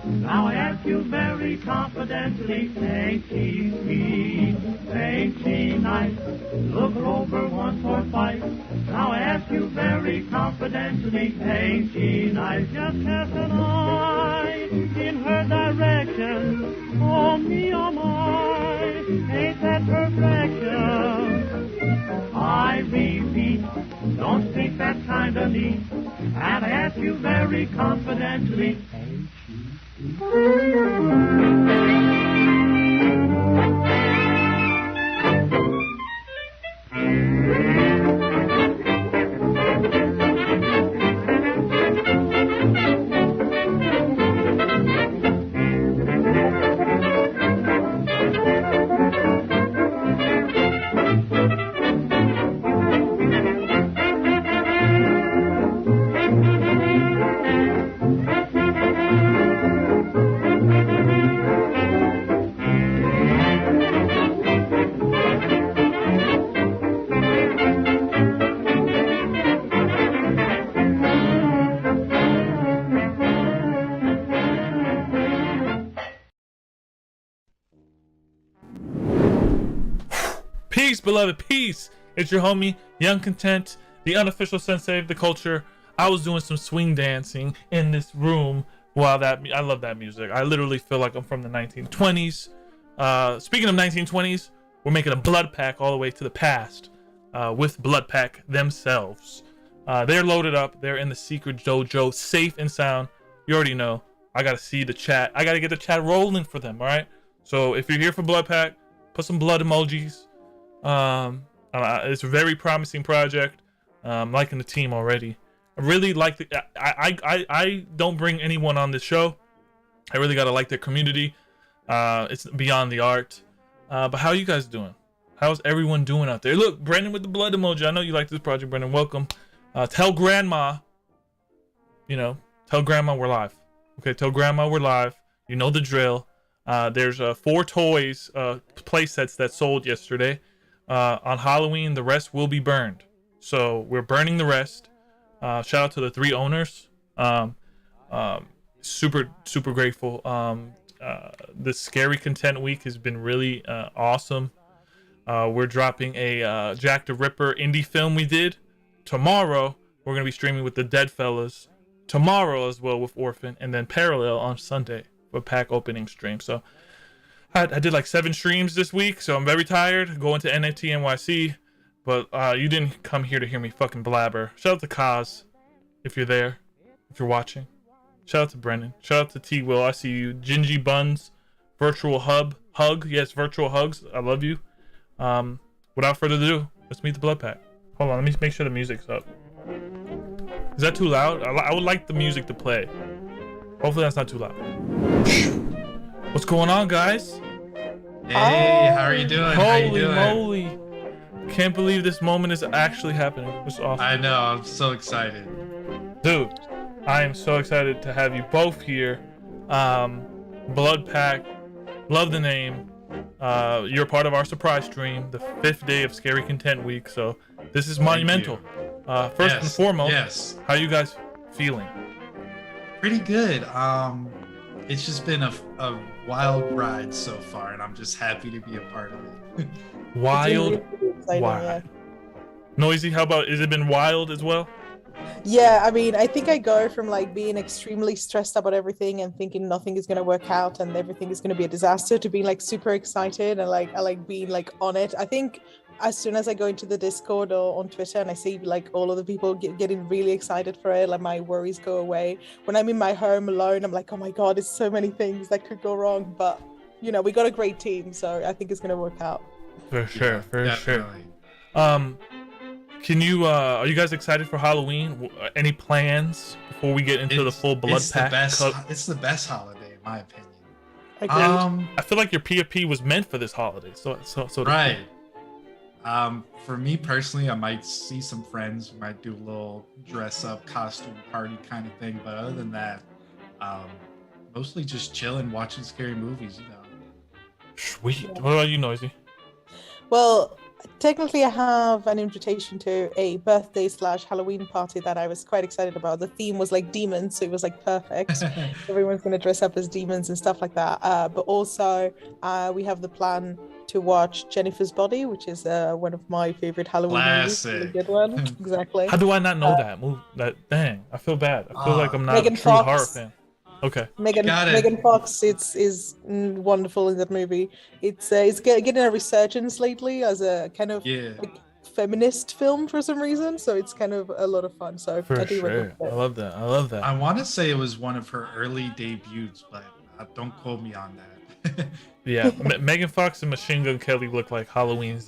Now I ask you very confidentially, ain't she sweet, ain't she nice? Look her over once or twice. Now I ask you very confidentially, ain't she nice? Just cast an eye in her direction. Oh me, oh my, ain't that perfection? I repeat, don't think that's kinda neat. And I ask you very confidentially, Peace, beloved, peace. It's your homie, Young Content, the unofficial sensei of the culture. I was doing some swing dancing in this room while I love that music. I literally feel like I'm from the 1920s. Speaking of 1920s, we're making a Bloodpact all the way to the past with Bloodpact themselves. They're loaded up. They're in the secret dojo, safe and sound. You already know. I got to see the chat. I got to get the chat rolling for them, all right? So if you're here for Bloodpact, put some blood emojis. It's a very promising project. I'm liking the team already. I really like the I don't bring anyone on this show. I really gotta like their community. It's beyond the art. But how are you guys doing? How's everyone doing out there? Look, Brendan with the blood emoji. I know you like this project, Brendan. Welcome. Tell grandma, tell grandma we're live. Okay, tell grandma we're live. You know the drill. There's 4 toys, play sets that sold yesterday. On Halloween, the rest will be burned. So we're burning the rest. Shout out to the 3 owners. Super grateful. The Scary Content Week has been really awesome. We're dropping a Jack the Ripper indie film we did. Tomorrow, we're going to be streaming with the Dead Fellas. Tomorrow as well with Orphan. And then parallel on Sunday for pack opening stream. So I did like 7 streams this week, so I'm very tired going to NFT NYC, but you didn't come here to hear me fucking blabber. Shout out to Kaz, if you're there, if you're watching. Shout out to Brendan. Shout out to T Will. I see you. Gingy Buns, Virtual Hug. Yes, Virtual Hugs. I love you. Without further ado, let's meet the Bloodpact. Hold on, let me make sure the music's up. Is that too loud? I would like the music to play. Hopefully that's not too loud. What's going on, guys? Hey, how are you doing? Holy moly. Can't believe this moment is actually happening. It's awesome. I know, I'm so excited. Dude, I am so excited to have you both here. Bloodpact, love the name. You're part of our surprise stream, the 5th day of Scary Content Week, so this is monumental. First and foremost, how are you guys feeling? Pretty good. It's just been a wild ride so far, and I'm just happy to be a part of it. Wild. Yeah. Noisy, how about, has it been wild as well? Yeah, I mean, I think I go from like being extremely stressed about everything and thinking nothing is going to work out and everything is going to be a disaster to being like super excited and I like being like on it. I think as soon as I go into the Discord or on Twitter and I see like all of the people getting really excited for it, like my worries go away. When I'm in my home alone, I'm like, oh my God, there's so many things that could go wrong. But, we got a great team, so I think it's going to work out. For sure, for sure. Can you, are you guys excited for Halloween? Any plans before we get into the full Bloodpact? It's the best holiday, in my opinion. Agreed. I feel like your PFP was meant for this holiday. So Right. For me personally, I might see some friends, might do a little dress up costume party kind of thing. But other than that, mostly just chilling, watching scary movies, you know. Sweet. What about you, Noisy? Well, technically, I have an invitation to a birthday / Halloween party that I was quite excited about. The theme was like demons, so it was like perfect. Everyone's going to dress up as demons and stuff like that. But also, we have the plan to watch Jennifer's Body, which is one of my favorite Halloween movies. Really good one. Exactly. How do I not know that movie? Dang, I feel bad. I feel like I'm not Megan a true Fox. horror fan. Okay. Megan Fox is wonderful in that movie. It's getting a resurgence lately as a kind of like feminist film for some reason. So it's kind of a lot of fun. So For I do sure. recommend it. I love that. I love that. I want to say it was one of her early debuts, but don't quote me on that. Yeah, Megan Fox and Machine Gun Kelly look like Halloween's.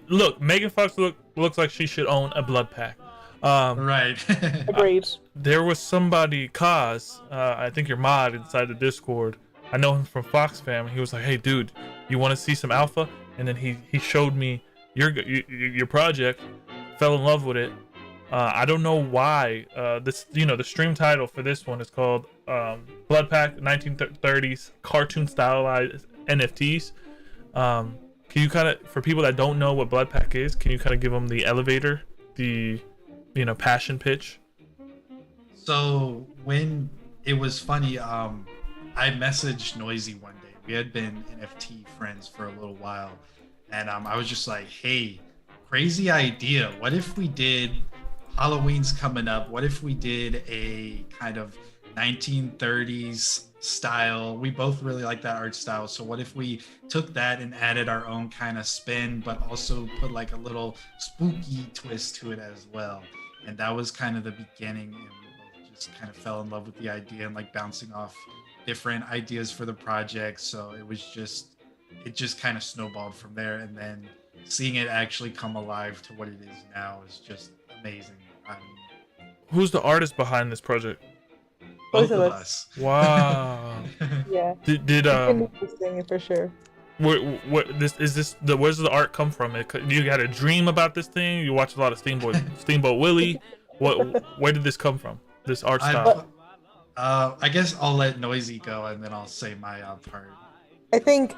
Look, Megan Fox looks like she should own a Bloodpact. Right. Agreed. There was somebody, Kaz, I think your mod inside the Discord. I know him from Fox Fam. He was like, "Hey, dude, you want to see some alpha?" And then he showed me your project. Fell in love with it. I don't know why. The stream title for this one is called Bloodpact 1930s cartoon stylized NFTs. Can you kind of, for people that don't know what Bloodpact is, can you kind of give them the elevator, the passion pitch? So when it was funny, I messaged Noisy one day. We had been NFT friends for a little while, and I was just like, "Hey, crazy idea. What if we did Halloween's coming up? What if we did a kind of 1930s style? We both really like that art style. So what if we took that and added our own kind of spin, but also put like a little spooky twist to it as well?" And that was kind of the beginning, and we both just kind of fell in love with the idea and like bouncing off different ideas for the project. So it just kind of snowballed from there, and then seeing it actually come alive to what it is now is just amazing. Who's the artist behind this project? Both of us. Wow. Yeah. Did Interesting for sure. Where's the art come from? You got a dream about this thing? You watch a lot of Steamboat Willie. Where did this come from? This art style? I guess I'll let Noisy go, and then I'll say my part. I think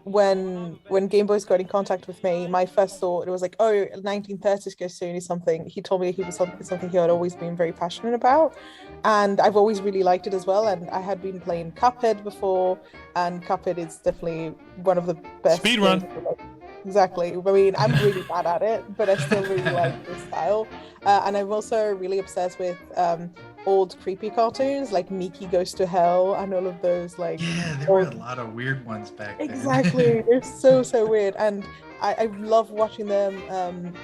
when Game Boys got in contact with me, my first thought, it was like, oh, 1930s cartoon is something. He told me something he had always been very passionate about, and I've always really liked it as well. And I had been playing Cuphead before, and Cuphead is definitely one of the best. Speedrun. Exactly. I mean, I'm really bad at it, but I still really like this style. And I'm also really obsessed with old creepy cartoons like Mickey Goes to Hell and all of those like. Yeah, there were a lot of weird ones back then. Exactly. They're so weird, and I love watching them.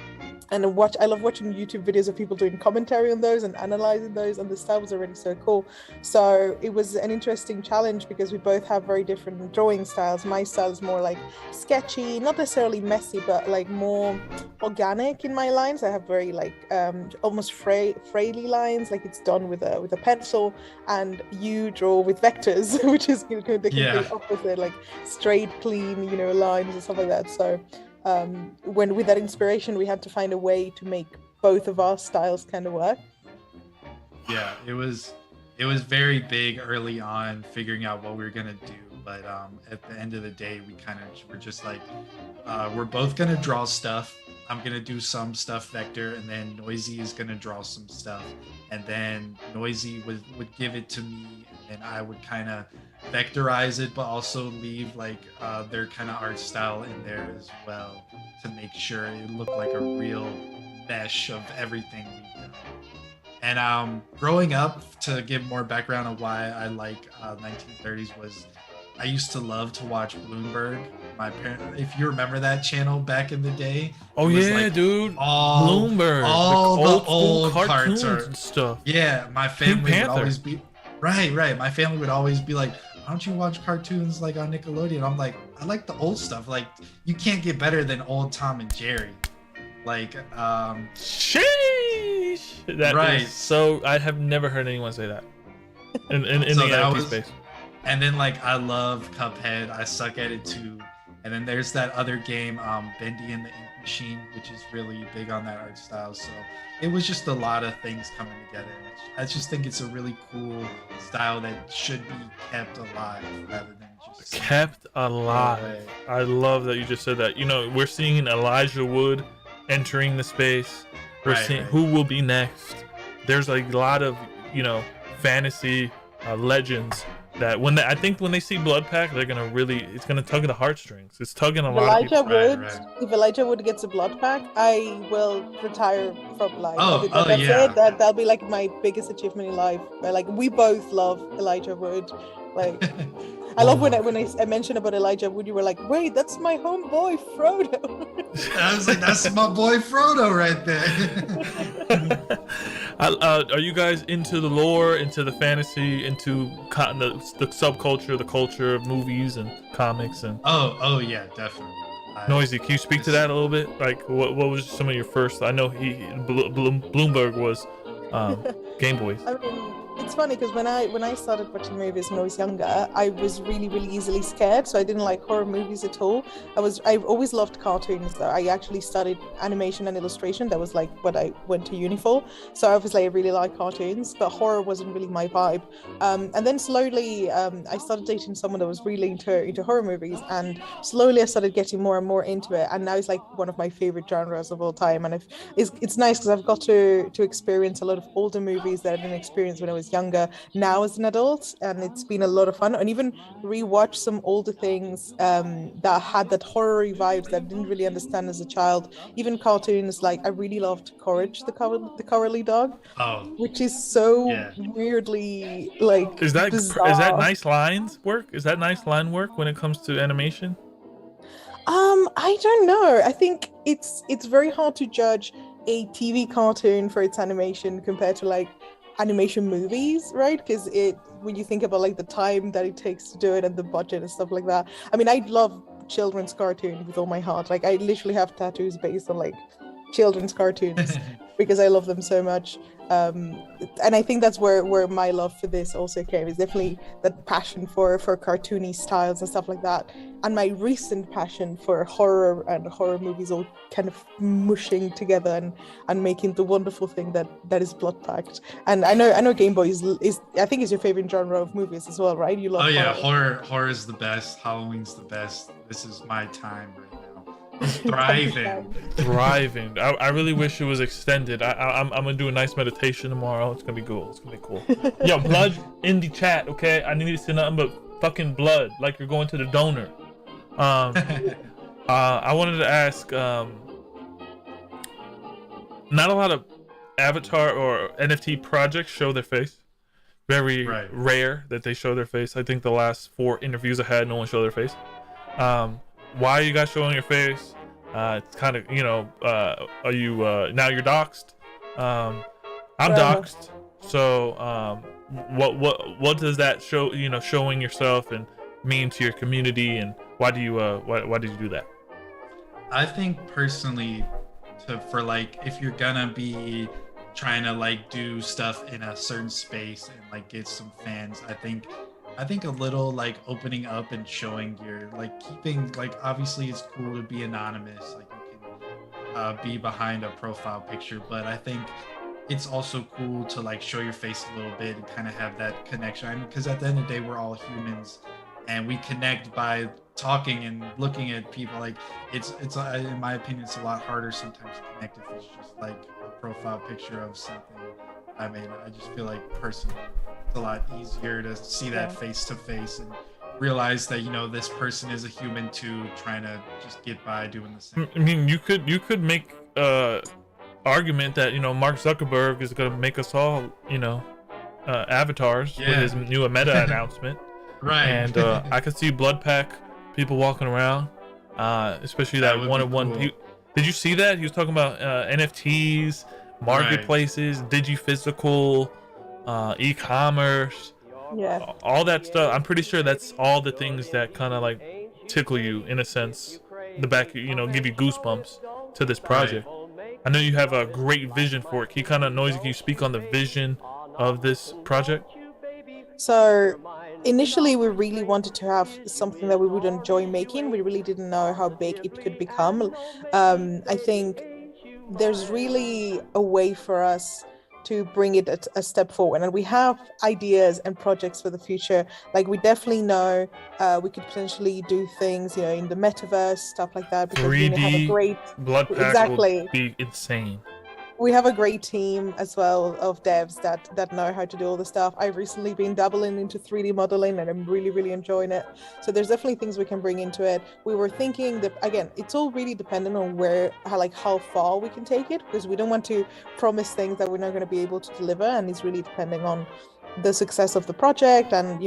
I love watching YouTube videos of people doing commentary on those and analyzing those, and the style was already so cool. So it was an interesting challenge because we both have very different drawing styles. My style is more like sketchy, not necessarily messy, but like more organic in my lines. I have very like almost frayly lines, like it's done with a pencil, and you draw with vectors, which is the complete opposite, like straight, clean, lines and stuff like that. So with that inspiration, we had to find a way to make both of our styles kind of work. Yeah, it was very big early on figuring out what we were gonna do, but at the end of the day, we kind of were just like, we're both gonna draw stuff. I'm gonna do some stuff vector, and then Noisy is gonna draw some stuff, and then Noisy would give it to me, and I would kind of vectorize it, but also leave like their kind of art style in there as well to make sure it looked like a real mesh of everything we've done. And growing up, to give more background on why I like 1930s, was I used to love to watch Bloomberg. My parents, if you remember that channel back in the day. Oh yeah, like dude. Bloomberg. All the old cartoons parts and stuff. Yeah, my family would always be right. My family would always be like, "Why don't you watch cartoons like on Nickelodeon?" I'm like, I like the old stuff. Like, you can't get better than old Tom and Jerry. Like, sheesh. That right. Is so I have never heard anyone say that in the NFT space. And then like I love Cuphead. I suck at it too. And then there's that other game, Bendy and the Ink Machine, which is really big on that art style. So it was just a lot of things coming together. I just think it's a really cool style that should be kept alive rather than just kept alive. I love that you just said that. You know, we're seeing Elijah Wood entering the space. We're seeing who will be next. There's a lot of, you know, fantasy legends that I think when they see Bloodpact, they're gonna really, it's gonna tug at the heartstrings. It's tugging a lot of people. If Elijah Wood gets a Bloodpact, I will retire from life. That's it. That'll be like my biggest achievement in life. Like we both love Elijah Wood. Like I love when I mentioned about Elijah Wood, you were like, wait, that's my homeboy Frodo. I was like, that's my boy Frodo right there. Are you guys into the lore, into the fantasy, into the subculture, the culture of movies and comics and? Oh yeah, definitely. Noisy, can you speak to that a little bit? Like, what was some of your first? I know Bloomberg was Game Boys. I mean, it's funny because when I started watching movies when I was younger, I was really, really easily scared. So I didn't like horror movies at all. I've always loved cartoons though. I actually studied animation and illustration. That was like what I went to uni for. So obviously I really like cartoons, but horror wasn't really my vibe. And then slowly I started dating someone that was really into horror movies, and slowly I started getting more and more into it. And now it's like one of my favorite genres of all time. And it's nice because I've got to experience a lot of older movies that I didn't experience when I was younger now as an adult, and it's been a lot of fun. And even rewatch some older things that had that horror vibes that I didn't really understand as a child. Even cartoons, like I really loved Courage the Cowardly Dog, which is so weirdly like bizarre. Is that nice lines work? Is that nice line work when it comes to animation? I don't know. I think it's very hard to judge a TV cartoon for its animation compared to like animation movies, right? Because when you think about like the time that it takes to do it and the budget and stuff like that. I mean, I love children's cartoons with all my heart. Like I literally have tattoos based on like children's cartoons because I love them so much. And I think that's where my love for this also came. Is definitely that passion for cartoony styles and stuff like that, and my recent passion for horror and horror movies all kind of mushing together and making the wonderful thing that is Bloodpact. And I know Game Boy is I think is your favorite genre of movies as well, right? You love horror is the best. Halloween's the best. This is my time right now. Thriving. I really wish it was extended. I'm gonna do a nice meditation tomorrow. It's gonna be cool. Yo, blood in the chat, okay? I need to see nothing but fucking blood, like you're going to the donor. I wanted to ask, not a lot of avatar or NFT projects show their face. Very rare that they show their face. I think the last 4 interviews I had, no one showed their face. Why are you guys showing your face? It's kind of, you know, are you now you're doxxed? I'm doxxed. So what does that show, you know, showing yourself and mean to your community, and why did you do that? I think personally, for like, if you're gonna be trying to like do stuff in a certain space and like get some fans, I think a little like opening up and showing your like keeping like, obviously it's cool to be anonymous, like you can be behind a profile picture, but I think it's also cool to like show your face a little bit and kind of have that connection. I mean, because at the end of the day, we're all humans and we connect by talking and looking at people. Like it's in my opinion, it's a lot harder sometimes to connect if it's just like a profile picture of something. I mean, I just feel like personally it's a lot easier to see that face to face and realize that, you know, this person is a human too, trying to just get by doing the same. I mean, you could make argument that, you know, Mark Zuckerberg is gonna make us all, you know, avatars with his new Meta announcement. Right. And I could see Bloodpact people walking around, especially that one-on-one. Cool. Did you see that? He was talking about NFTs, marketplaces, digiphysical, e-commerce, all that stuff. I'm pretty sure that's all the things that kind of like tickle you in a sense, the back, you know, give you goosebumps to this project. I know you have a great vision for it. Can you kind of, Noisy, can you speak on the vision of this project? So Initially, we really wanted to have something that we would enjoy making. We really didn't know how big it could become. I think there's really a way for us to bring it a step forward, and we have ideas and projects for the future. Like, we definitely know we could potentially do things, in the metaverse, stuff like that, because we have a 3D great Bloodpact exactly will be insane. we have a great team as well of devs that know how to do all the stuff. I've recently been dabbling into 3D modeling, and I'm really enjoying it. So there's definitely things we can bring into it. We were thinking that, again, it's all really dependent on how far we can take it, because we don't want to promise things that we're not going to be able to deliver, and it's really depending on the success of the project. And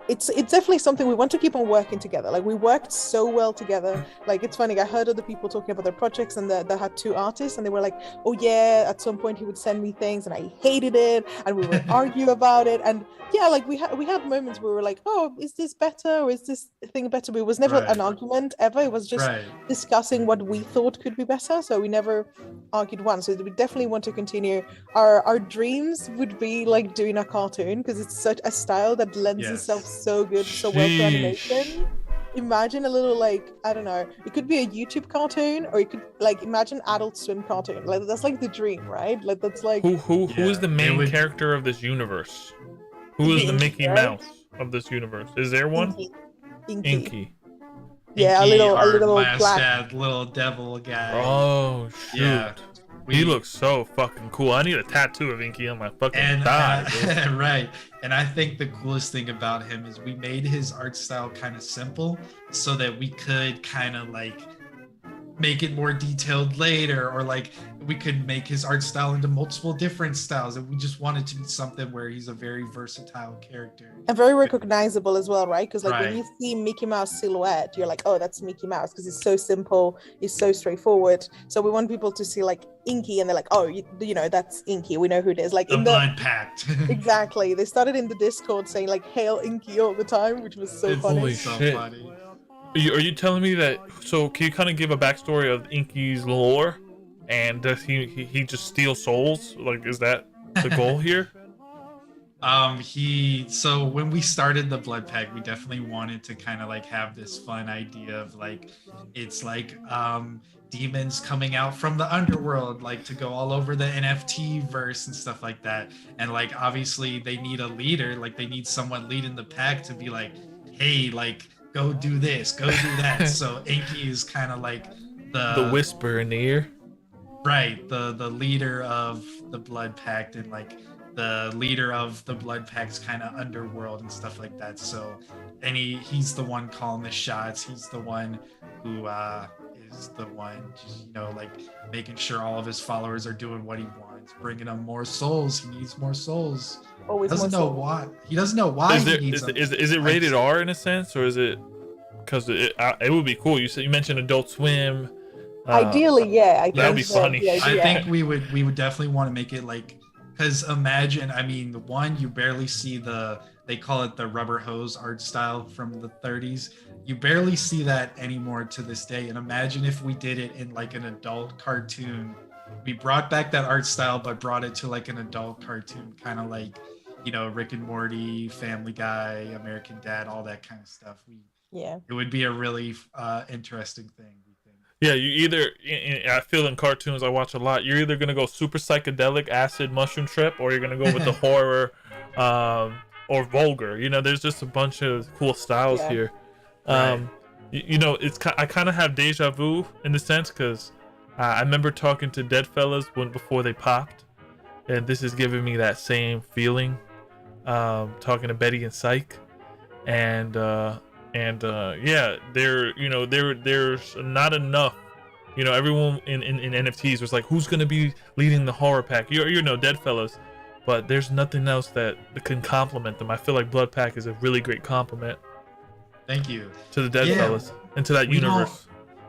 it's definitely something we want to keep on working together. Like, we worked so well together. Like, it's funny, I heard other people talking about their projects, and they had two artists, and they were like, oh yeah, at some point he would send me things and I hated it, and we would argue about it. And yeah, like we had moments where we were like, oh, is this better, or is this thing better? But it was never an argument ever. It was just discussing what we thought could be better. So we never argued once. So we definitely want to continue. Our dreams would be like doing a cartoon, because it's such a style that lends itself so good, so well to animation. Imagine a little, like, I don't know, it could be a YouTube cartoon, or you could imagine Adult Swim cartoon. Like, that's like the dream, right? Like, that's like who is the main character of this universe? Who is the Mickey Mouse of this universe? Is there one? Inky. Yeah, Inky, a little black little devil guy. Oh shoot. Yeah. He looks so fucking cool. I need a tattoo of Inky on my fucking thigh. Right. And I think the coolest thing about him is we made his art style kind of simple, so that we could kind of like make it more detailed later, or like we could make his art style into multiple different styles, and we just wanted to be something where he's a very versatile character and very recognizable as well, right? Because when you see Mickey Mouse silhouette, you're like, oh, that's Mickey Mouse, because it's so simple, it's so straightforward. So we want people to see like Inky, and they're like, oh, that's Inky, we know who it is. Like, the Bloodpact. Exactly, they started in the Discord saying like hail Inky all the time, which was so funny. Holy shit. Are you telling me that? So can you kind of give a backstory of Inky's lore, and does he just steal souls? Like, is that the goal here? So when we started the Bloodpact, we definitely wanted to kind of like have this fun idea of like, it's like demons coming out from the underworld, like to go all over the NFT verse and stuff like that. And like, obviously they need a leader, like they need someone leading the pack to be like, hey, like, go do this, go do that. So Inky is kind of like the whisper in the ear. Right, the leader of the Bloodpact, and like the leader of the Bloodpact's kind of underworld and stuff like that. So he's the one calling the shots. He's the one who is the one just, like making sure all of his followers are doing what he wants, bringing him more souls. He needs more souls. Always doesn't know why. He doesn't know why he needs them. Is it rated R in a sense, or is it because it would be cool? You mentioned Adult Swim. Ideally, yeah. That'd be funny. I think we would definitely want to make it like, because imagine, I mean, one, you barely see they call it the rubber hose art style from the 30s. You barely see that anymore to this day. And imagine if we did it in like an adult cartoon. We brought back that art style, but brought it to like an adult cartoon, kind of like, Rick and Morty, Family Guy, American Dad, all that kind of stuff. It would be a really interesting thing. Yeah, I feel in cartoons I watch a lot, you're either going to go super psychedelic acid mushroom trip, or you're going to go with the horror or vulgar. There's just a bunch of cool styles here. I kind of have deja vu in the sense, because I remember talking to Dead Fellas before they popped, and this is giving me that same feeling. Talking to Betty and Psych, and there's not enough. Everyone in NFTs was like, who's gonna be leading the horror pack? Dead Fellas, but there's nothing else that can complement them. I feel like Bloodpact is a really great compliment. Thank you to the Dead Fellas and to that universe.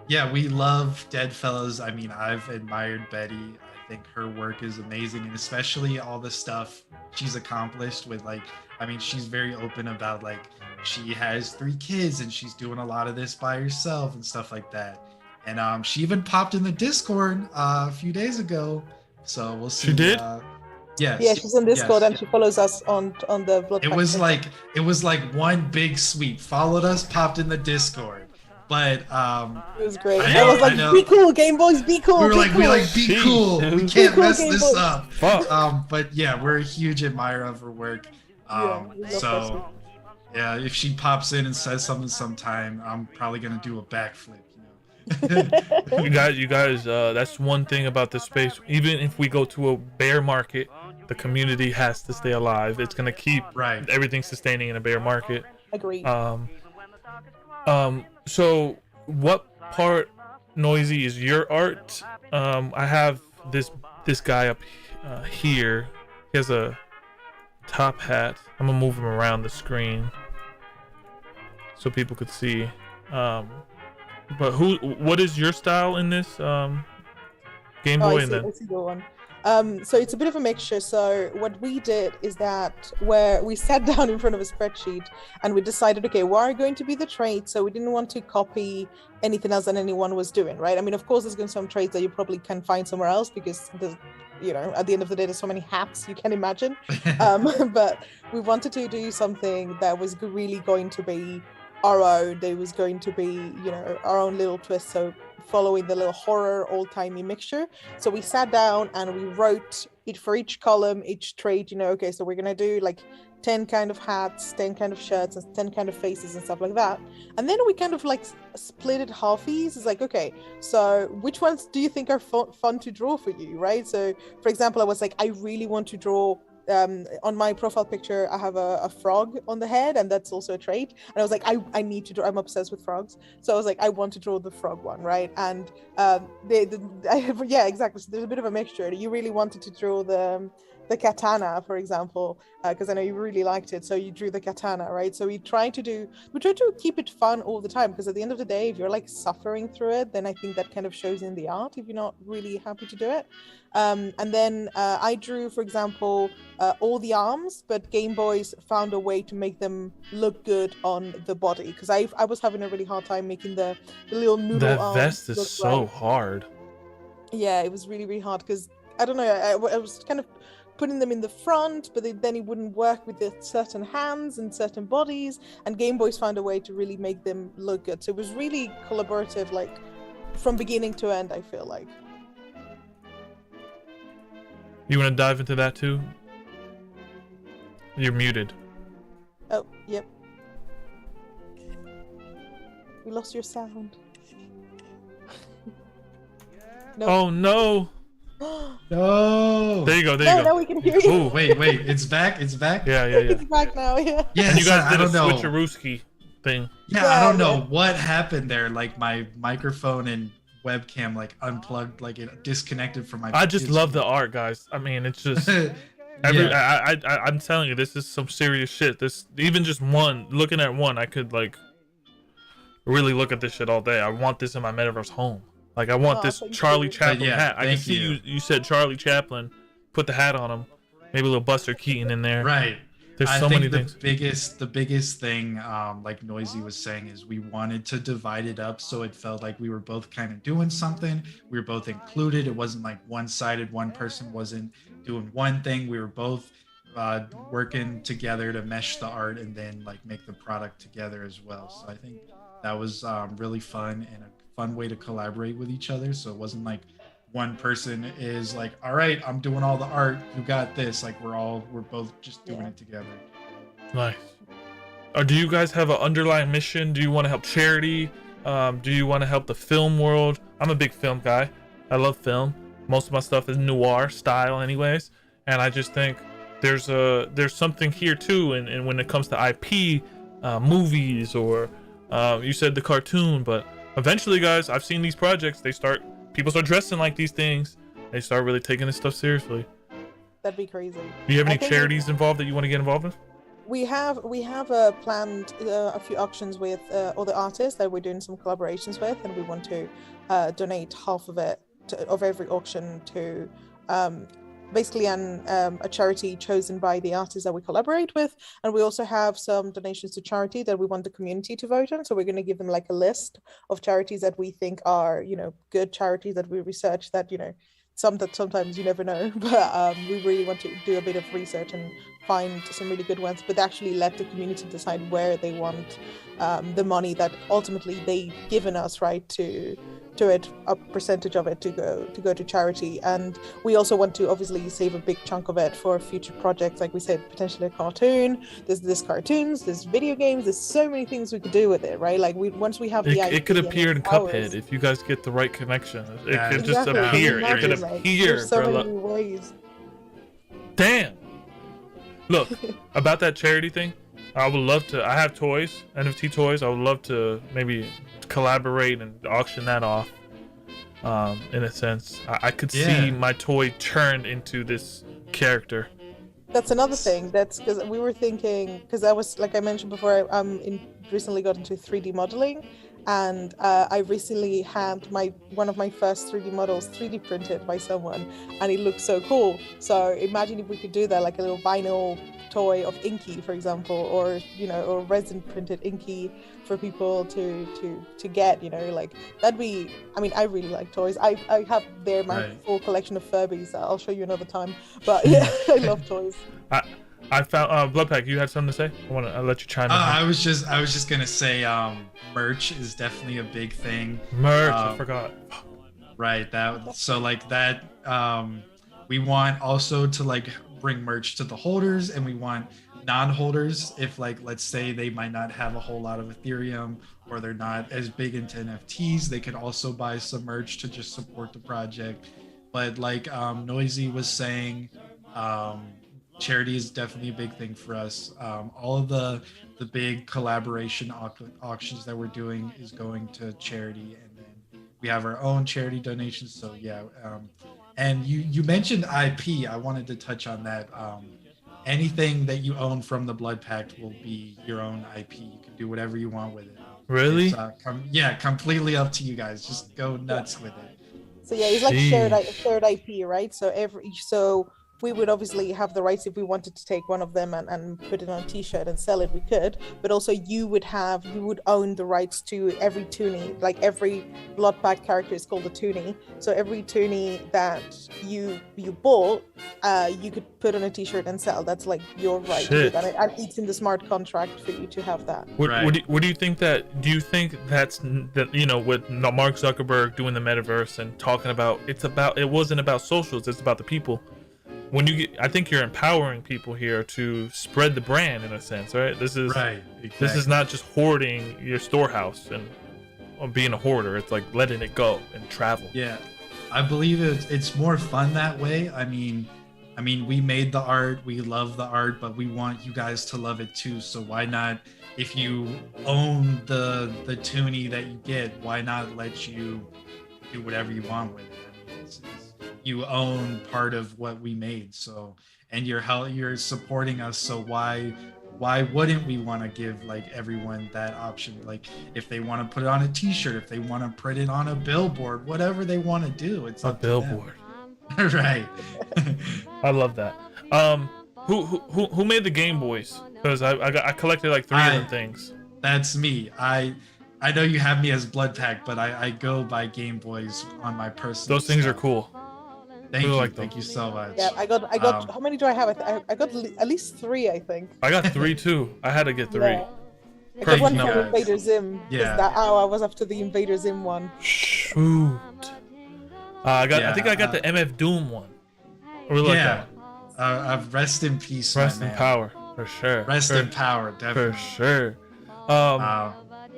We love Dead Fellas. I mean, I've admired Betty. I think her work is amazing, and especially all the stuff she's accomplished with, like, I mean, she's very open about, like, she has 3 kids and she's doing a lot of this by herself and stuff like that. And she even popped in the Discord a few days ago. So we'll see. She did? Yes. Yeah, she's on Discord yes. and she follows us on the Bloodpact. It was like one big sweep. Followed us, popped in the Discord. But It was great. I I was like, know. be cool, Game Boys, be cool. We were be like, cool. be cool. We Jeez, can't cool, mess Game this Boys. up. Fuck. But yeah, we're a huge admirer of her work. We love her So yeah, if she pops in and says something sometime, I'm probably gonna do a backflip. You guys, that's one thing about this space. Even if we go to a bear market, the community has to stay alive. It's gonna keep everything sustaining in a bear market. Agreed. So what part, Noisy, is your art? I have this guy up here. He has a top hat. I'm gonna move him around the screen so people could see. But what is your style in this Game Boy? I see the one. So it's a bit of a mixture. So what we did is that where we sat down in front of a spreadsheet and we decided, okay, what are going to be the traits? So we didn't want to copy anything else that anyone was doing, right? I mean, of course, there's going to be some traits that you probably can find somewhere else because there's, at the end of the day, there's so many hats you can imagine. But we wanted to do something that was really going to be our own. There was going to be, our own little twist. So following the little horror old-timey mixture. So we sat down and we wrote it for each column, each trait, okay, so we're gonna do like 10 kind of hats, 10 kind of shirts, and 10 kind of faces and stuff like that. And then we kind of like split it halfies. It's like, okay, so which ones do you think are fun to draw for you, right? So for example, I was like, I really want to draw on my profile picture, I have a frog on the head, and that's also a trait. And I was like, I need to draw. I'm obsessed with frogs, so I was like, I want to draw the frog one, right? And yeah, exactly. So there's a bit of a mixture. You really wanted to draw the katana, for example, because I know you really liked it, so you drew the katana, right? So we try to keep it fun all the time, because at the end of the day, if you're like suffering through it, then I think that kind of shows in the art if you're not really happy to do it. And then I drew, for example, all the arms, but Game Boys found a way to make them look good on the body, because I was having a really hard time making the little noodle arms. That vest is so hard. Yeah, it was really, really hard, because I don't know, I was kind of putting them in the front, but then it wouldn't work with the certain hands and certain bodies, and Game Boys found a way to really make them look good. So it was really collaborative, like from beginning to end, I feel like. You want to dive into that too? You're muted. Oh, yep. We lost your sound. No. Oh no! No. There you go. There you go. Now we can hear you. Ooh. Wait, it's back. It's back. Yeah. It's back now. Yeah. Yeah. And you guys did I a don't know. switcherooski thing. Yeah, I don't know what happened there. Like my microphone and webcam like unplugged, like it disconnected from my. I just love the art, guys. I mean, it's just. I'm telling you, this is some serious shit. This, even just looking at one, I could like really look at this shit all day. I want this in my metaverse home. Like I want this Charlie Chaplin hat. I can see you said Charlie Chaplin. Put the hat on him. Maybe a little Buster Keaton in there. Right. There's so many things. The biggest thing, like Noisy was saying, is we wanted to divide it up so it felt like we were both kind of doing something. We were both included. It wasn't like one-sided. One person wasn't doing one thing. We were both working together to mesh the art and then like make the product together as well. So I think that was really fun and a fun way to collaborate with each other. So it wasn't like one person is like, all right, I'm doing all the art, you got this. Like we're both just doing it together. Nice. Do you guys have an underlying mission? Do you want to help charity? Do you want to help the film world? I'm a big film guy. I love film. Most of my stuff is noir style anyways, and I just think there's something here too, and when it comes to IP, movies, or you said the cartoon, but eventually, guys, I've seen these projects, people start dressing like these things. They start really taking this stuff seriously. That'd be crazy. Do you have any charities involved that you want to get involved with? We have planned a few auctions with other artists that we're doing some collaborations with, and we want to donate half of it of every auction to basically a charity chosen by the artists that we collaborate with. And we also have some donations to charity that we want the community to vote on. So we're going to give them like a list of charities that we think are, good charities that we research that, sometimes you never know, but we really want to do a bit of research and find some really good ones, but actually let the community decide where they want the money that ultimately they've given us, right, to it, a percentage of it to go to charity. And we also want to obviously save a big chunk of it for future projects, like we said, potentially a cartoon. There's cartoons, there's video games, there's so many things we could do with it, right? Like once we have the idea, it could appear in Cuphead if you guys get the right connection. It could just Exactly. appear. It could Like, appear. there's so many ways. Damn. Look, about that charity thing, I would love to. I have toys, NFT toys. I would love to maybe collaborate and auction that off. In a sense, I could see my toy turned into this character. That's another thing. That's because we were thinking, because I was, like I mentioned before, recently got into 3D modeling, and I recently had one of my first 3D models 3D printed by someone, and it looks so cool. So imagine if we could do that, like a little vinyl toy of Inky, for example, or or resin printed Inky for people to get, like that'd be. I mean, I really like toys. I have there my full collection of Furbies. I'll show you another time. But yeah, I love toys. I found Bloodpact. You had something to say? I'll let you chime in. I was just gonna say, merch is definitely a big thing. Merch, I forgot. Right. We want also to like bring merch to the holders, and we want non-holders, if like let's say they might not have a whole lot of Ethereum or they're not as big into NFTs, they could also buy some merch to just support the project. But like Noisy was saying, charity is definitely a big thing for us. All of the big collaboration auctions that we're doing is going to charity, and then we have our own charity donations. So yeah, and you mentioned IP. I wanted to touch on that. Anything that you own from the Bloodpact will be your own IP. You can do whatever you want with it. Really? It's, completely up to you guys. Just go nuts with it. So yeah, it's like shared IP, right? So we would obviously have the rights if we wanted to take one of them and put it on a t-shirt and sell it, we could, but also you would own the rights to every toonie. Like every Bloodpact character is called a toonie, so every toonie that you bought, you could put on a t-shirt and sell. That's like your right to do that, and it's in the smart contract for you to have that. What do you think do you think that's that, with Mark Zuckerberg doing the metaverse and talking about it wasn't about socials, it's about the people. I think you're empowering people here to spread the brand in a sense, right? This is exactly. This is not just hoarding your storehouse and being a hoarder. It's like letting it go and travel. Yeah, I believe it's more fun that way. I mean, we made the art, we love the art, but we want you guys to love it too. So why not? If you own the toonie that you get, why not let you do whatever you want with it? I mean, you own part of what we made, so, and you're supporting us, so why wouldn't we want to give like everyone that option? Like if they want to put it on a t-shirt, if they want to put it on a billboard, whatever they want to do, it's a billboard. Right. I love that. Who made the Game Boys? Because I collected like 3 of them things. That's me. I know you have me as Bloodpact, but I go by Game Boys on my personal. Those things are cool. Thank you so much. Yeah, I got. How many do I have? I got at least 3, I think. I got 3 too. I had to get 3. Yeah. I got one from Invader Zim. Yeah. I was after the Invader Zim one. Shoot. I think I got the MF Doom one. Rest in peace. Rest in power, for sure. Rest in power, definitely. For sure.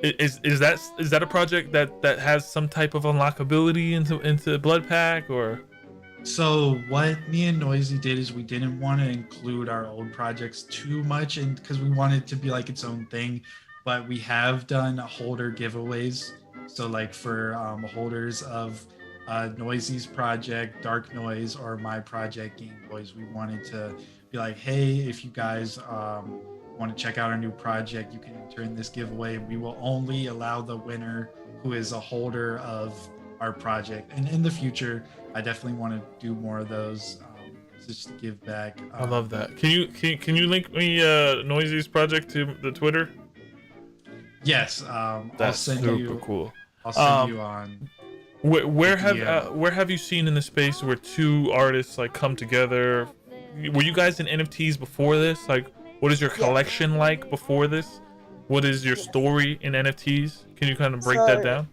Is that a project that has some type of unlockability into Bloodpact or? So what me and Noisy did is we didn't want to include our old projects too much, and because we wanted it to be like its own thing, but we have done holder giveaways. So like for holders of Noisy's project, Dark Noise, or my project, Game Boys, we wanted to be like, hey, if you guys want to check out our new project, you can enter in this giveaway. We will only allow the winner who is a holder of our project. And in the future, I definitely want to do more of those, just to give back. I love that. Can you link me Noisy's project to the Twitter? Yes. That's super cool. I'll send you on. Where have you seen in the space where two artists like come together? Were you guys in NFTs before this? Like, what is your collection like before this? What is your story in NFTs? Can you kind of break that down?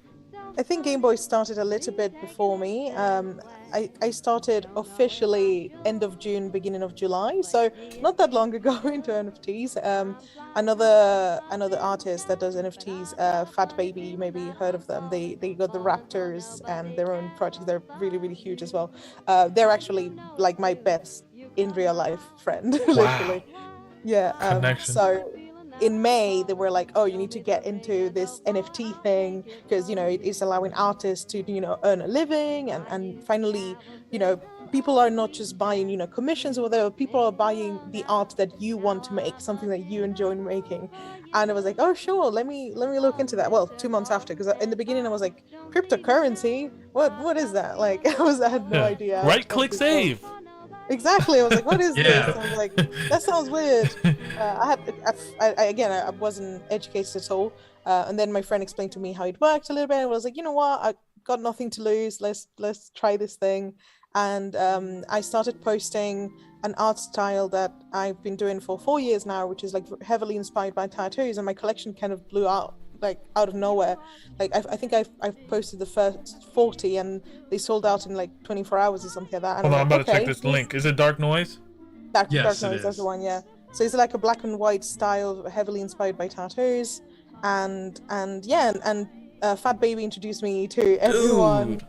I think Game Boy started a little bit before me. I started officially end of June, beginning of July, so not that long ago into NFTs. Another artist that does NFTs, Fat Baby, you maybe heard of them. They got the Raptors and their own project. They're really, really huge as well. They're actually like my best in real life friend, literally. Yeah. So in May, they were like, oh, you need to get into this NFT thing because, you know, it is allowing artists to, you know, earn a living. And finally, you know, people are not just buying, you know, commissions or whatever. People are buying the art that you want to make, something that you enjoy making. And I was like, oh, sure, let me look into that. Well, 2 months after, because in the beginning I was like, cryptocurrency? What is that? Like, I had no idea. Right click save. Exactly. I was like, what is this? I was like, that sounds weird. I wasn't educated at all. And then my friend explained to me how it worked a little bit. I was like, you know what? I got nothing to lose. Let's try this thing. And I started posting an art style that I've been doing for 4 years now, which is like heavily inspired by tattoos. And my collection kind of blew out, like out of nowhere. Like I think I've posted the first 40 and they sold out in like 24 hours or something like that. And Hold on, I'm about okay, to check this link. Is it Dark Noise? Dark Noise, that's the one, yeah. So it's like a black and white style, heavily inspired by tattoos. And Fat Baby introduced me to everyone. Dude.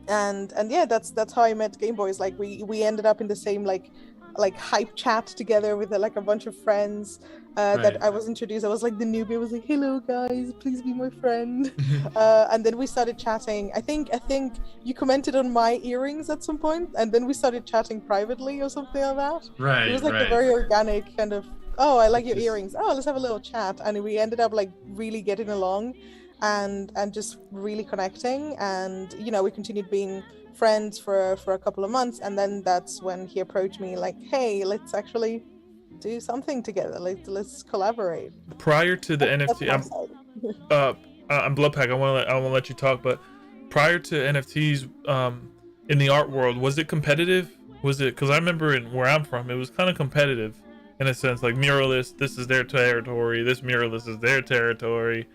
And yeah, that's how I met Game Boys. Like we ended up in the same like hype chat together with like a bunch of friends that I was introduced. I was like the newbie. I was like, hello guys, please be my friend. And then we started chatting. I think you commented on my earrings at some point, and then we started chatting privately or something like that. Right. It was like a very organic kind of, oh, I like your earrings. Oh, let's have a little chat. And we ended up like really getting along and just really connecting. And, you know, we continued being friends for a couple of months. And then that's when he approached me like, hey, let's actually do something together. Let's collaborate. Prior to the NFT, I'm Bloodpact. I want to let you talk, but prior to NFTs, in the art world, was it competitive? Was it, because I remember where I'm from, it was kind of competitive in a sense, like muralists, this is their territory, this muralist is their territory.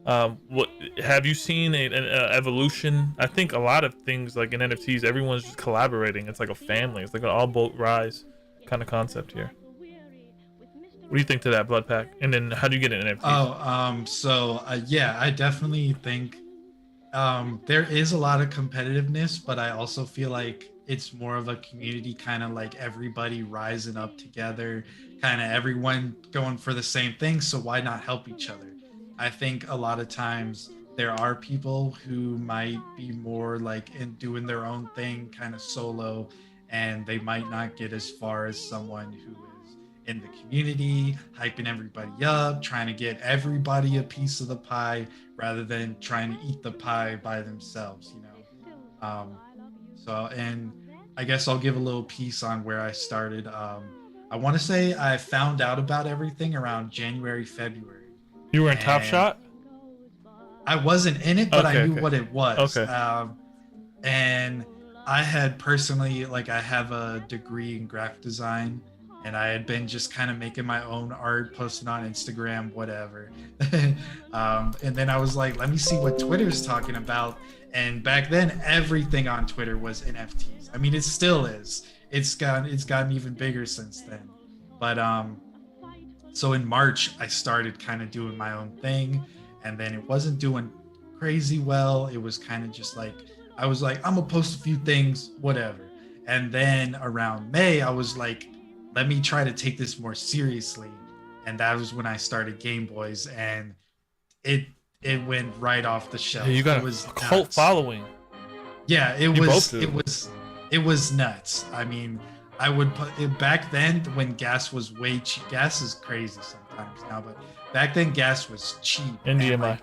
What have you seen an evolution? I think a lot of things like in NFTs, everyone's just collaborating. It's like a family. It's like an all boat rise kind of concept here. What do you think to that, Bloodpact? And then how do you get an NFT? Yeah, I definitely think there is a lot of competitiveness, but I also feel like it's more of a community, kind of like everybody rising up together, kind of everyone going for the same thing. So why not help each other? I think a lot of times there are people who might be more like in doing their own thing, kind of solo, and they might not get as far as someone who is in the community, hyping everybody up, trying to get everybody a piece of the pie rather than trying to eat the pie by themselves, you know? And I guess I'll give a little piece on where I started. I want to say I found out about everything around January, February. You were in Top Shot? I wasn't in it, but I knew what it was. Okay. And I had personally, like, I have a degree in graphic design, and I had been just kind of making my own art, posting on Instagram, whatever. And then I was like, let me see what Twitter's talking about. And back then, everything on Twitter was NFTs. I mean, it still is. It's gotten even bigger since then. But so in March, I started kind of doing my own thing, and then it wasn't doing crazy well. It was kind of just like, I was like, I'm gonna post a few things, whatever. And then around May, I was like, let me try to take this more seriously. And that was when I started Game Boys, and it went right off the shelf. Yeah, you got a cult following. Yeah, it was nuts. I mean, I would put it back then when gas was way cheap. Gas is crazy sometimes now, but back then gas was cheap. NDMI. Like,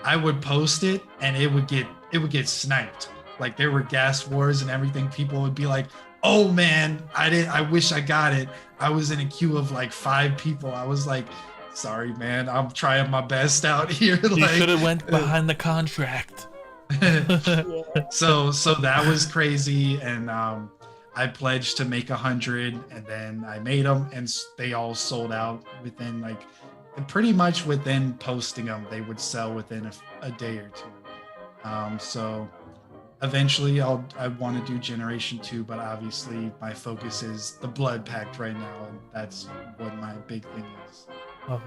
I would post it and it would get sniped. Like there were gas wars and everything. People would be like, "Oh man, I wish I got it. I was in a queue of like 5 people." I was like, "Sorry, man, I'm trying my best out here." You should have went behind the contract. Yeah. So that was crazy, and I pledged to make 100, and then I made them, and they all sold out within like pretty much within posting them. They would sell within a day or two. So eventually I want to do generation 2, but obviously my focus is the Bloodpact right now, and that's what my big thing is. I love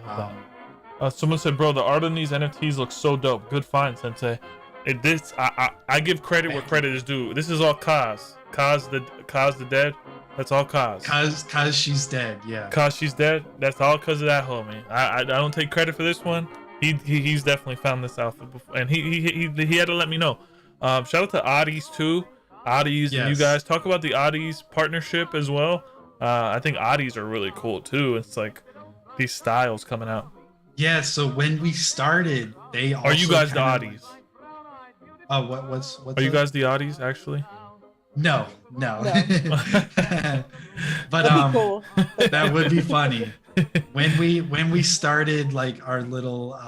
that. Someone said, bro, the art on these NFTs looks so dope. Good find, Sensei. I give credit where credit is due. This is all Kaz. Kaz the dead. That's all Kaz. Cause she's dead. Yeah. Cause she's dead. That's all because of that homie. I don't take credit for this one. He's definitely found this outfit before, and he had to let me know. Shout out to Oddies too. Oddies, yes. And you guys talk about the Oddies partnership as well. I think Oddies are really cool too. It's like these styles coming out. Yeah. So when we started, they also are you guys the Oddies? What's are you guys the Oddies actually? No. But cool. That would be funny. When we started like our little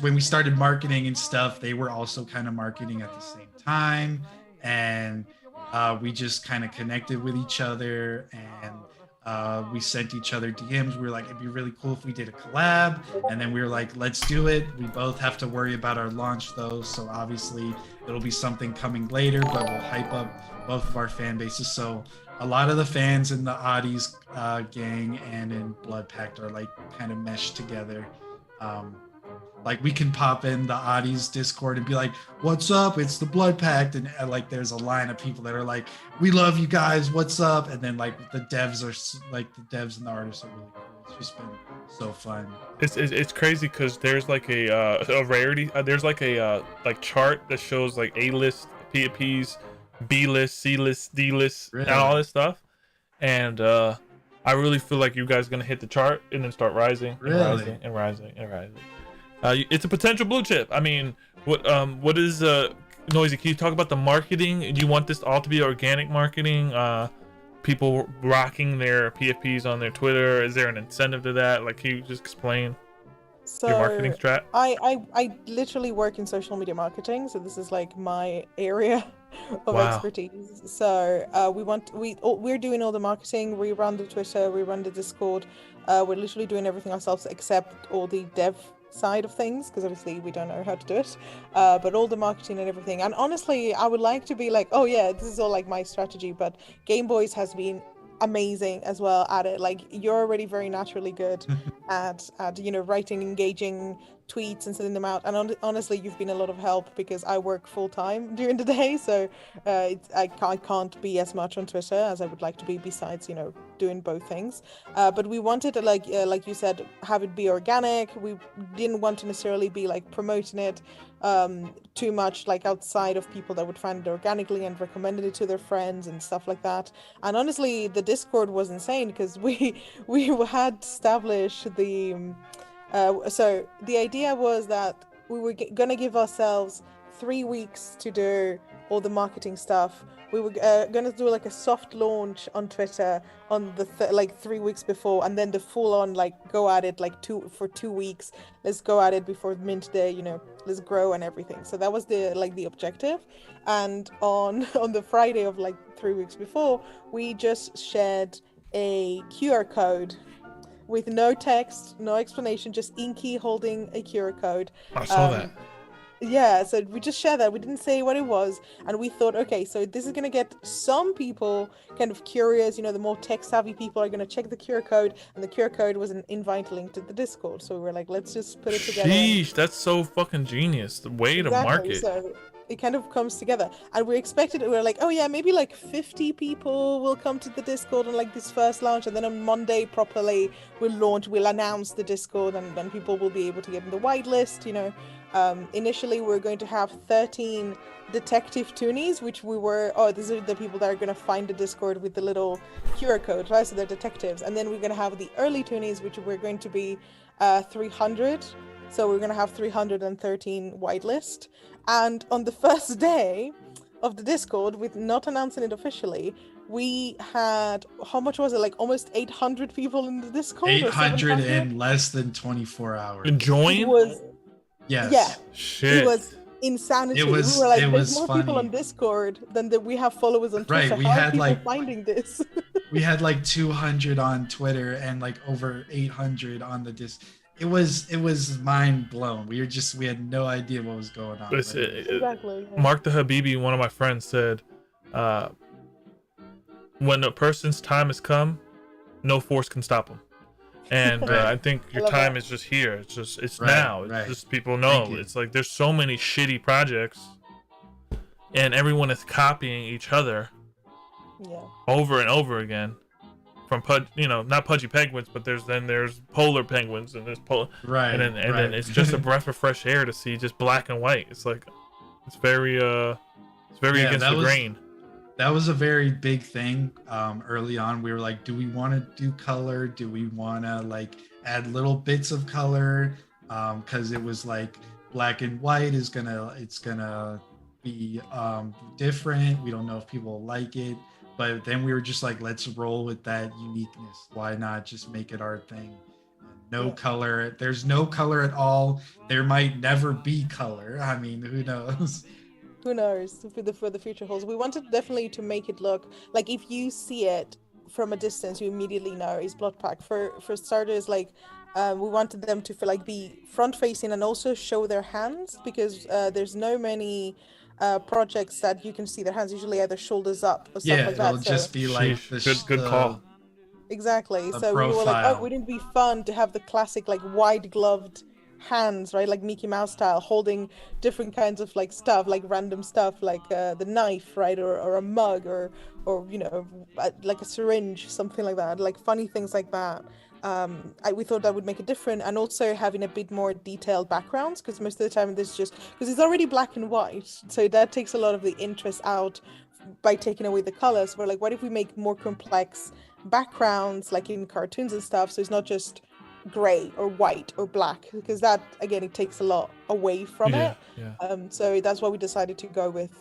when we started marketing and stuff, they were also kind of marketing at the same time, and we just kind of connected with each other, and we sent each other DMs. We were like, it'd be really cool if we did a collab, and then we were like, let's do it. We both have to worry about our launch though, so obviously it'll be something coming later, but we'll hype up both of our fan bases. So a lot of the fans in the Oddies gang and in Bloodpact are like kind of meshed together. Like we can pop in the Oddies Discord and be like, what's up? It's the Bloodpact. And like, there's a line of people that are like, we love you guys. What's up? And then like the devs and the artists are really cool. It's just been so fun. It's crazy because there's like a rarity. There's like a like chart that shows like A-list PFPs, B-list, C-list, D-list, Really? And all this stuff. And I really feel like you guys are gonna hit the chart and then start rising, and Really? rising and rising and rising. It's a potential blue chip. I mean, what is Noisy? Can you talk about the marketing? Do you want this all to be organic marketing? People rocking their PFPs on their Twitter. Is there an incentive to that? Like, can you just explain your marketing strat? I literally work in social media marketing, so this is like my area of expertise. So we're doing all the marketing. We run the Twitter, we run the Discord. We're literally doing everything ourselves except all the dev side of things, because obviously we don't know how to do it, but all the marketing and everything. And honestly, I would like to be like, oh yeah, this is all like my strategy, but Game Boys has been amazing as well at it. Like, you're already very naturally good at writing engaging tweets and sending them out, and honestly you've been a lot of help because I work full-time during the day, so I can't be as much on Twitter as I would like to be, besides doing both things, but we wanted to like you said, have it be organic. We didn't want to necessarily be like promoting it too much like outside of people that would find it organically and recommended it to their friends and stuff like that. And honestly, the Discord was insane because we had established the so the idea was that we were gonna give ourselves 3 weeks to do all the marketing stuff. We were gonna do like a soft launch on Twitter on the 3 weeks before, and then the full on like go at it like 2 weeks. Let's go at it before mint day, let's grow and everything. So that was the objective. And on the Friday of like 3 weeks before, we just shared a QR code with no text, no explanation, just Inky holding a QR code. I saw that. Yeah, so we just shared that. We didn't say what it was, and we thought, okay, so this is gonna get some people kind of curious. The more tech-savvy people are gonna check the QR code, and the QR code was an invite link to the Discord. So we were like, let's just put it together. Sheesh, that's so fucking genius. The way to market. So it kind of comes together, and we expected it. We were like, oh yeah, maybe like 50 people will come to the Discord on like this first launch, and then on Monday properly we'll announce the Discord, and then people will be able to get in the whitelist. Initially we're going to have 13 detective toonies, which these are the people that are going to find the Discord with the little QR code, right? So they're detectives. And then we're going to have the early toonies, which we're going to be 300. So we're going to have 313 whitelist. And on the first day of the Discord, with not announcing it officially, we had, how much was it? Like almost 800 people in the Discord? 800 in less than 24 hours. Join? Yes. Yeah. Shit. insanity. It was- We were like, it there's was more people funny. on Discord than that we have followers on Right, Twitter. we How had, are people like- finding this? We had like 200 on Twitter and like over 800 on the It was mind blown. We had no idea what was going on. Exactly. Yeah. Mark the Habibi, one of my friends, said, when a person's time has come, no force can stop them. And Right. I think your love time that. is just here. It's Right, now. It's right. just people know. Thank you. It's like there's so many shitty projects, and everyone is copying each other Yeah. over and over again. From not pudgy penguins, but there's polar penguins and there's Right. and then right. it's just a breath of fresh air to see just black and white. It's like it's very Yeah, against that the was- grain. That was a very big thing early on. We were like, do we want to do color? Do we want to like add little bits of color? Because it was like black and white it's gonna be different. We don't know if people like it. But then we were just like, let's roll with that uniqueness. Why not just make it our thing? No Yeah. color. There's no color at all. There might never be color. I mean, who knows? Who knows for the future holds. We wanted definitely to make it look like if you see it from a distance, you immediately know it's Bloodpact. For starters, like we wanted them to feel like be front facing and also show their hands, because there's no many projects that you can see their hands, usually either shoulders up or stuff Yeah, like that. it'll just be like Sheesh. Good call. Exactly. the So we were like, profile. oh, wouldn't it be fun to have the classic like wide gloved hands, right? Like Mickey Mouse style, holding different kinds of like stuff, like random stuff, like the knife, right? Or a mug or like a syringe, something like that. Like funny things like that. We thought that would make it different, and also having a bit more detailed backgrounds, because most of the time this just because it's already black and white, so that takes a lot of the interest out by taking away the colors. We're like, what if we make more complex backgrounds, like in cartoons and stuff, so it's not just gray or white or black, because that again it takes a lot away from it. So that's why we decided to go with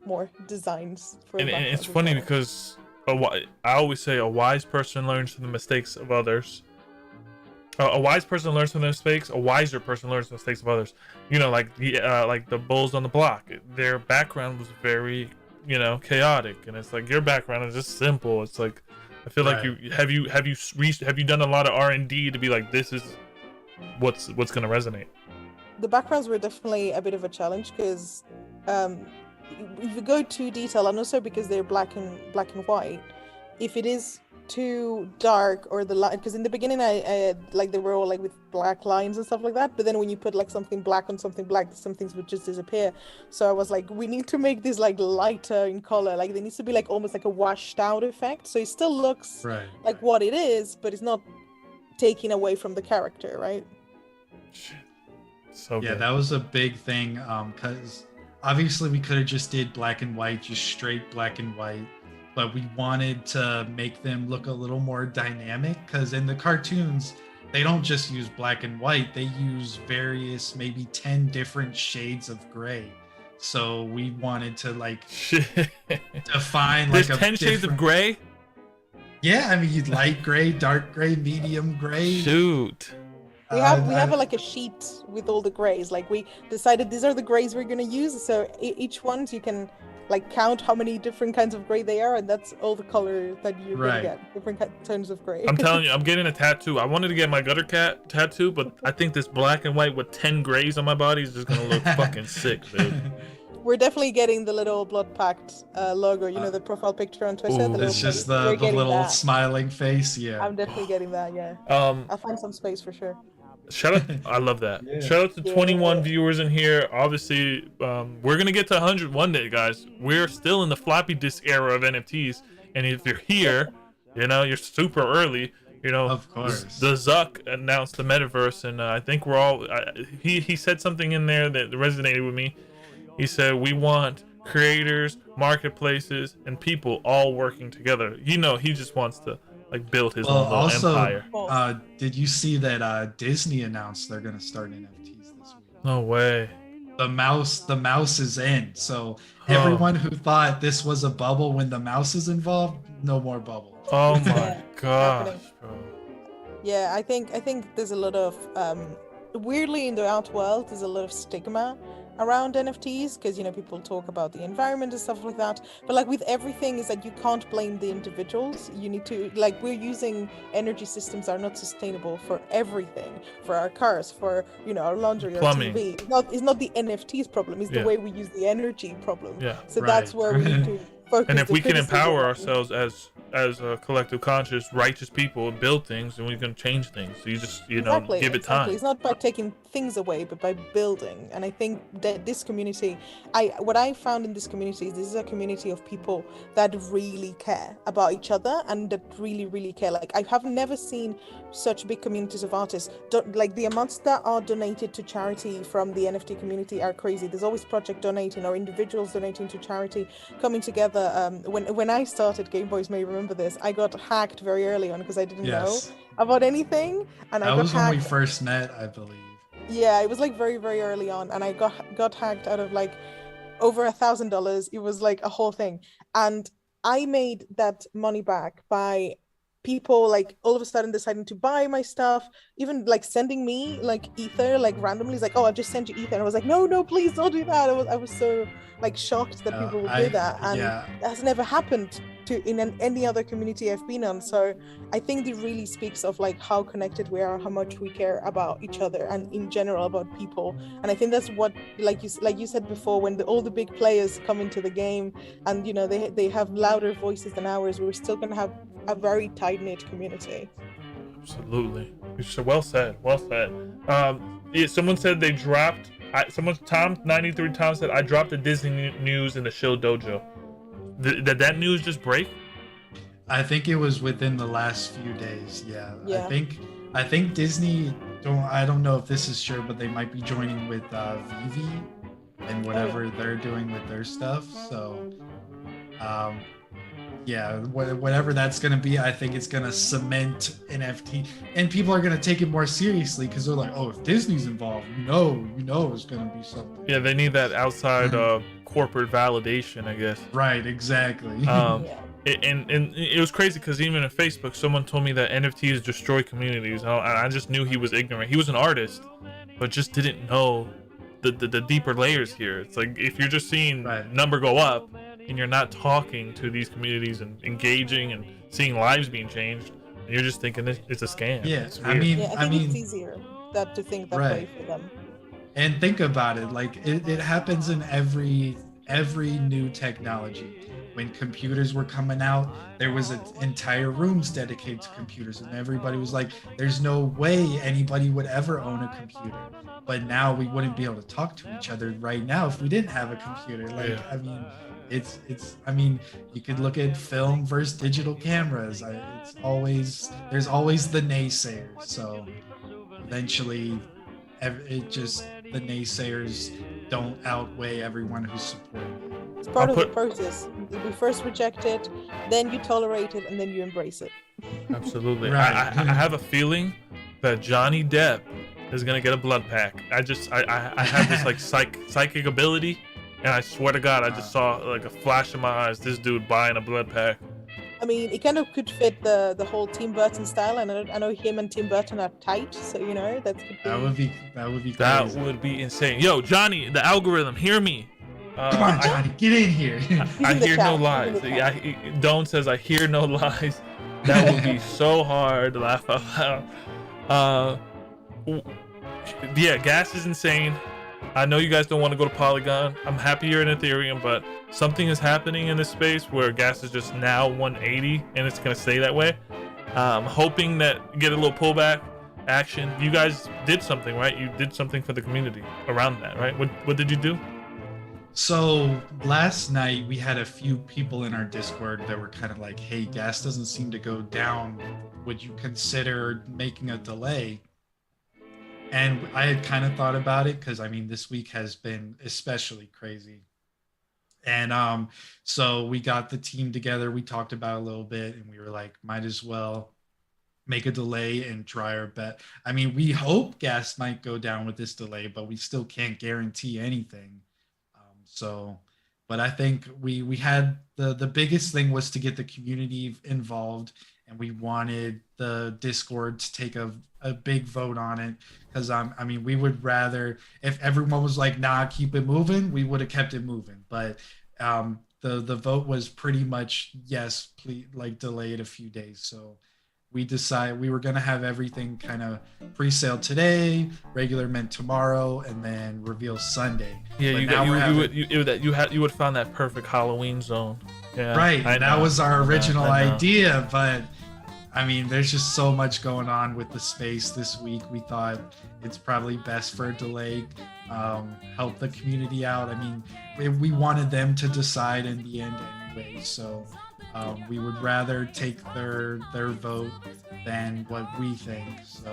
more designs for And backgrounds it's as funny well. because I always say a wise person learns from the mistakes of others. A wise person learns from their mistakes. A wiser person learns from the mistakes of others. Like the bulls on the block. Their background was very, chaotic, and it's like your background is just simple. It's like I feel like have you done a lot of R&D to be like, this is what's gonna resonate. The backgrounds were definitely a bit of a challenge, because if you go too detailed, and also because they're black and white, if it is too dark or the light, because in the beginning I like they were all like with black lines and stuff like that, but then when you put like something black on something black, some things would just disappear. So I was like, we need to make this like lighter in color, like there needs to be like almost like a washed out effect, so it still looks like what it is, but it's not taking away from the character, right? Shit. So Yeah, good. that was a big thing, because obviously we could have just did black and white, just straight black and white, but we wanted to make them look a little more dynamic, because in the cartoons they don't just use black and white, they use various, maybe 10 different shades of gray. So we wanted to like define like There's 10 shades of different- gray. Yeah, I mean light gray, dark gray, medium gray. Shoot. We have like a sheet with all the grays. Like we decided these are the grays we're gonna use. So each ones you can like count how many different kinds of gray they are, and that's all the color that you're gonna get. Different tones of gray. I'm telling you, I'm getting a tattoo. I wanted to get my gutter cat tattoo, but I think this black and white with 10 grays on my body is just gonna look fucking sick, dude. We're definitely getting the little Bloodpact logo. The profile picture on Twitter. Ooh. It's just the We're getting little that. smiling face. Yeah. I'm definitely getting that. Yeah. I'll find some space for sure. Shout out! I love that. Yeah. Shout out to Yeah. 21 viewers in here. Obviously, we're gonna get to 100 one day, guys. We're still in the floppy disk era of NFTs, and if you're here, you're super early. Of course. The Zuck announced the metaverse, and I think we're all. He said something in there that resonated with me. He said we want creators, marketplaces, and people all working together. He just wants to like build his own little empire. Did you see that Disney announced they're gonna start NFTs this week? No way. The mouse is in. So everyone who thought this was a bubble when the mouse is involved, no more bubble. Oh my gosh, bro. Yeah, I think there's a lot of weirdly in the art world there's a lot of stigma around NFTs, because people talk about the environment and stuff like that. But like with everything, is that you can't blame the individuals. You need to, like, we're using energy systems that are not sustainable for everything, for our cars, for our laundry, Plumbing. our TV. It's not the NFTs problem. It's the way we use the energy problem. Yeah. So that's where we need to focus. And if the we can criticism empower on. ourselves as a collective conscious righteous people and build things, then we can change things. So you just give it time. It's not by taking things away, but by building. And I think that this community, what I found in this community is this is a community of people that really care about each other and that really, really care. Like, I have never seen such big communities of artists. Like, the amounts that are donated to charity from the NFT community are crazy. There's always project donating or individuals donating to charity, coming together. When I started, Game Boys may remember this, I got hacked very early on because I didn't know about anything, and that was when we first met, I believe. Yeah, it was like very, very early on, and I got hacked out of like over $1,000. It was like a whole thing, and I made that money back by people like all of a sudden deciding to buy my stuff, even like sending me like ether, like randomly. It's like, oh, I've just sent you ether, and I was like, no, please don't do that. I was so like shocked that people would do that, and that's never happened in any other community I've been on. So I think it really speaks of like how connected we are, how much we care about each other, and in general about people. And I think that's what, like you said before, when all the big players come into the game, and they have louder voices than ours, we're still gonna have a very tight-knit community. Absolutely. Well said. Someone said they dropped. Tom93 Tom said, I dropped the Disney news in the Shill Dojo. Did that news just break? I think it was within the last few days. Yeah. I think Disney. I don't know if this is sure, but they might be joining with Vivi and whatever they're doing with their stuff. So, whatever that's gonna be, I think it's gonna cement NFT, and people are gonna take it more seriously because they're like, oh, if Disney's involved, it's gonna be something. Yeah, they need that outside corporate validation, I guess. Right, exactly. And it was crazy because even on Facebook, someone told me that NFTs destroy communities, and I just knew he was ignorant. He was an artist, but just didn't know the deeper layers here. It's like if you're just seeing number go up, and you're not talking to these communities and engaging and seeing lives being changed, and you're just thinking it's a scam. Yeah, I mean, it's easier to think that way for them. And think about it, like it happens in every new technology. When computers were coming out, there was entire rooms dedicated to computers, and everybody was like, there's no way anybody would ever own a computer. But now we wouldn't be able to talk to each other right now if we didn't have a computer. I mean, I mean, you could look at film versus digital cameras. There's always the naysayers. So eventually the naysayers don't outweigh everyone who's supporting it. It's part of the process. You first reject it, then you tolerate it, and then you embrace it. Absolutely. I have a feeling that Johnny Depp is gonna get a Bloodpact. I have this like psychic ability, and I swear to God, I just saw like a flash in my eyes. This dude buying a Bloodpact. I mean, it kind of could fit the whole Tim Burton style, and I know him and Tim Burton are tight, so that could be. That would be crazy. That would be insane. Yo, Johnny, the algorithm, hear me. Come on, Johnny, get in here. I hear no lies. Don says I hear no lies. That would be so hard to laugh out loud. Yeah, gas is insane. I know you guys don't want to go to Polygon. I'm happy you're in Ethereum, but something is happening in this space where gas is just now 180 and it's going to stay that way. Hoping that you get a little pullback action. You guys did something, right? You did something for the community around that, right? What did you do? So last night we had a few people in our Discord that were kind of like, hey, gas doesn't seem to go down. Would you consider making a delay? And I had kind of thought about it because, I mean, this week has been especially crazy. And so we got the team together. We talked about it a little bit, and we were like, might as well make a delay and try our bet. I mean, we hope gas might go down with this delay, but we still can't guarantee anything. But I think we had the biggest thing was to get the community involved, and we wanted the Discord to take a big vote on it, because I mean, we would rather, if everyone was like, nah, keep it moving, we would have kept it moving. But the vote was pretty much yes, please, like delayed a few days. So we decided we were going to have everything kind of pre-sale today, regular mint tomorrow, and then reveal Sunday. Yeah, But you would find that perfect Halloween zone. Yeah, right, that was our original I know. idea, but I mean, there's just so much going on with the space this week. We thought it's probably best for a delay, help the community out. I mean, we wanted them to decide in the end anyway, so we would rather take their vote than what we think. So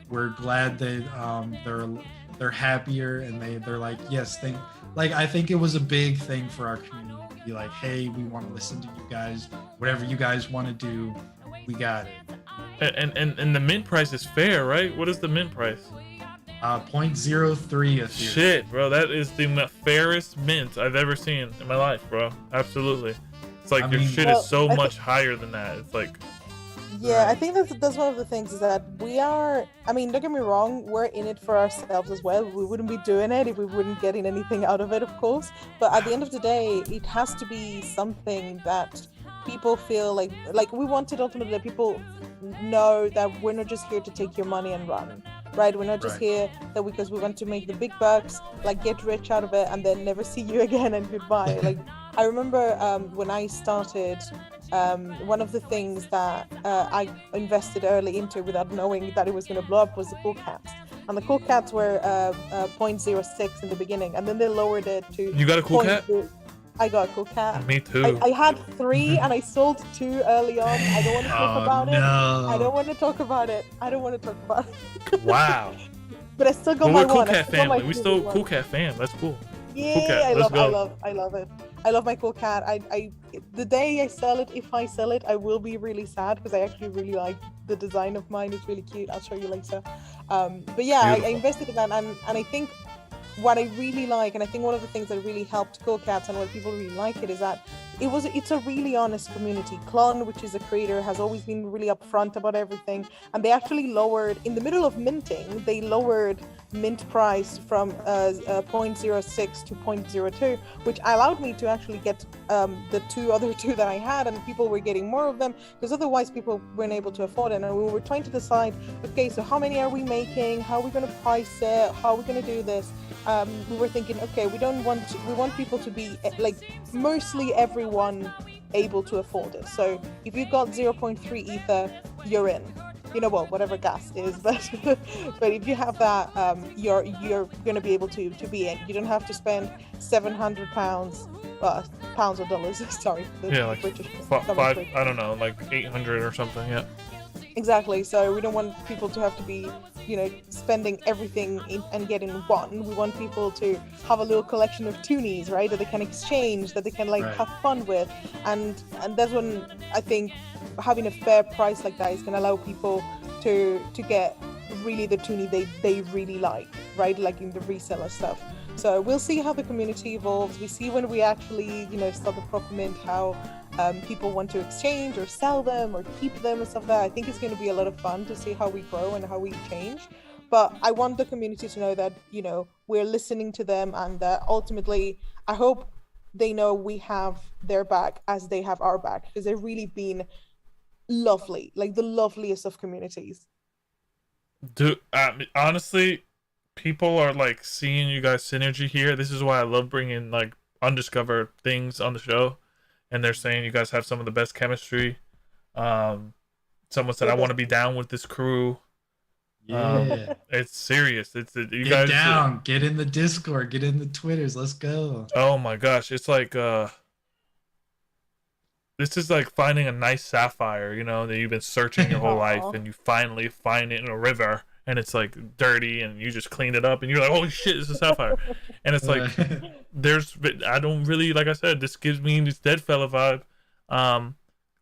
we're glad that they're happier, and they're like, yes, I think it was a big thing for our community to be like, hey, we want to listen to you guys, whatever you guys want to do, we got it. And the mint price is fair, right? What is the mint price? 0.03 Ethereum. Shit, bro, that is the fairest mint I've ever seen in my life, bro. Absolutely. It's like your shit is so much higher than that. It's like, yeah, I think that's one of the things, is that we are, I mean, don't get me wrong, we're in it for ourselves as well. We wouldn't be doing it if we wouldn't getting anything out of it, of course. But at the end of the day, it has to be something that people feel like we wanted ultimately that people know that we're not just here to take your money and run, right? We're not just here that because we want to make the big bucks, like get rich out of it and then never see you again and goodbye. Like I remember when I started, one of the things that I invested early into without knowing that it was going to blow up was the cool cats. And the cool cats were 0.06 in the beginning, and then they lowered it to. You got a cool cat? I got a cool cat. Me too. I had 3 and I sold 2 early on. I don't want to talk about it. I don't want to talk about it. Wow. But I still got we're my cool one. cat family. We still cool cat fam. That's cool. Yeah, cool cat. I love it. I love my cool cat. I the day I sell it, if I sell it, I will be really sad because I actually really like the design of mine. It's really cute. I'll show you later. But yeah, I invested in that, and I think what I really like, and I think one of the things that really helped Cool Cats and why people really like it, is that it's a really honest community. Clon, which is a creator, has always been really upfront about everything, and they actually lowered, in the middle of minting, they lowered mint price from 0.06 to 0.02, which allowed me to actually get the other two that I had, and people were getting more of them because otherwise people weren't able to afford it. And we were trying to decide, okay, so how many are we making? How are we going to price it? How are we going to do this? We were thinking, okay, we want people to be like mostly everyone able to afford it. So if you've got 0.3 ether, you're in. You know, well, whatever gas is, but if you have that, you're going to be able to be in. You don't have to spend £700, pounds or dollars. Sorry, like British five. I don't know, like 800 or something. Yeah. Exactly. So we don't want people to have to be, spending everything and getting one. We want people to have a little collection of toonies, right? That they can exchange, that they can have fun with, and that's when I think having a fair price like that is going to allow people to get really the toonie they really like, right? Like in the reseller stuff. So we'll see how the community evolves. We see when we actually, start the proper mint, how people want to exchange or sell them or keep them and stuff like that. I think it's going to be a lot of fun to see how we grow and how we change. But I want the community to know that, we're listening to them, and that ultimately, I hope they know we have their back as they have our back, because they've really been lovely, like the loveliest of communities. Dude, honestly, people are like seeing you guys synergy here. This is why I love bringing like undiscovered things on the show, and they're saying you guys have some of the best chemistry. Someone said I want to be down with this crew. Yeah, it's serious. You get guys down, get in the Discord, get in the Twitters. Let's go. Oh my gosh, it's like this is like finding a nice sapphire, that you've been searching your whole life, and you finally find it in a river, and it's like dirty, and you just cleaned it up, and you're like, holy shit, it's a sapphire. And it's like, I don't really, like I said, this gives me this dead fella vibe.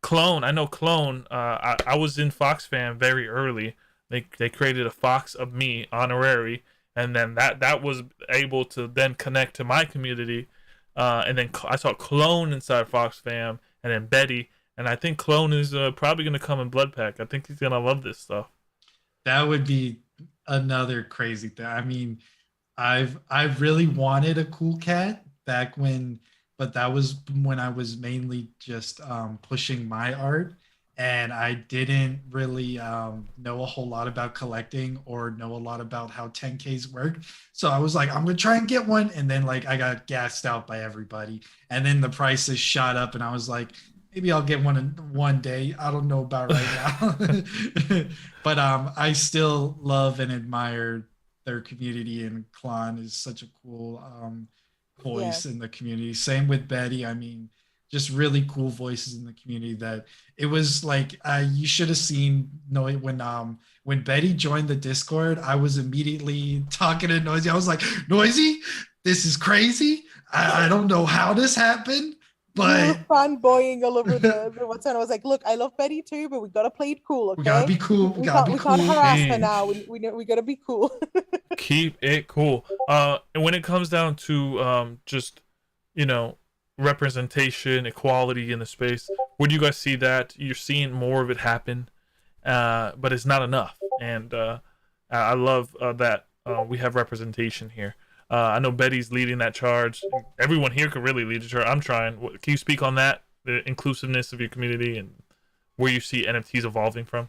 Clone, I know Clone. I was in Fox Fam very early. They created a Fox of me honorary, and then that was able to then connect to my community. And then I saw Clone inside Fox Fam, and then Betty, and I think Clone is probably gonna come in Bloodpact. I think he's gonna love this stuff. That would be another crazy thing. I mean, I've really wanted a cool cat back when, but that was when I was mainly just pushing my art, and I didn't really know a whole lot about collecting or know a lot about how 10Ks work. So I was like, I'm gonna try and get one, and then like I got gassed out by everybody, and then the prices shot up, and I was like, maybe I'll get one in one day. I don't know about right now, but I still love and admire their community, and Klon is such a cool Yeah. voice in the community. Same with Betty. I mean, just really cool voices in the community. That it was like you should have seen when Betty joined the Discord. I was immediately talking to Noisy. I was like, Noisy, this is crazy. I don't know how this happened, You were but fanboying all over the what's and I was like, look, I love Betty too, but we gotta play it cool, okay? we gotta be cool. We gotta be We can't cool. harass her Jeez. now. We gotta be cool. Keep it cool. And when it comes down to just you know representation, equality in the space, where do you guys see that? You're seeing more of it happen, but it's not enough. And I love that we have representation here. I know Betty's leading that charge. Everyone here could really lead the charge. I'm trying. Can you speak on that, the inclusiveness of your community and where you see NFTs evolving from?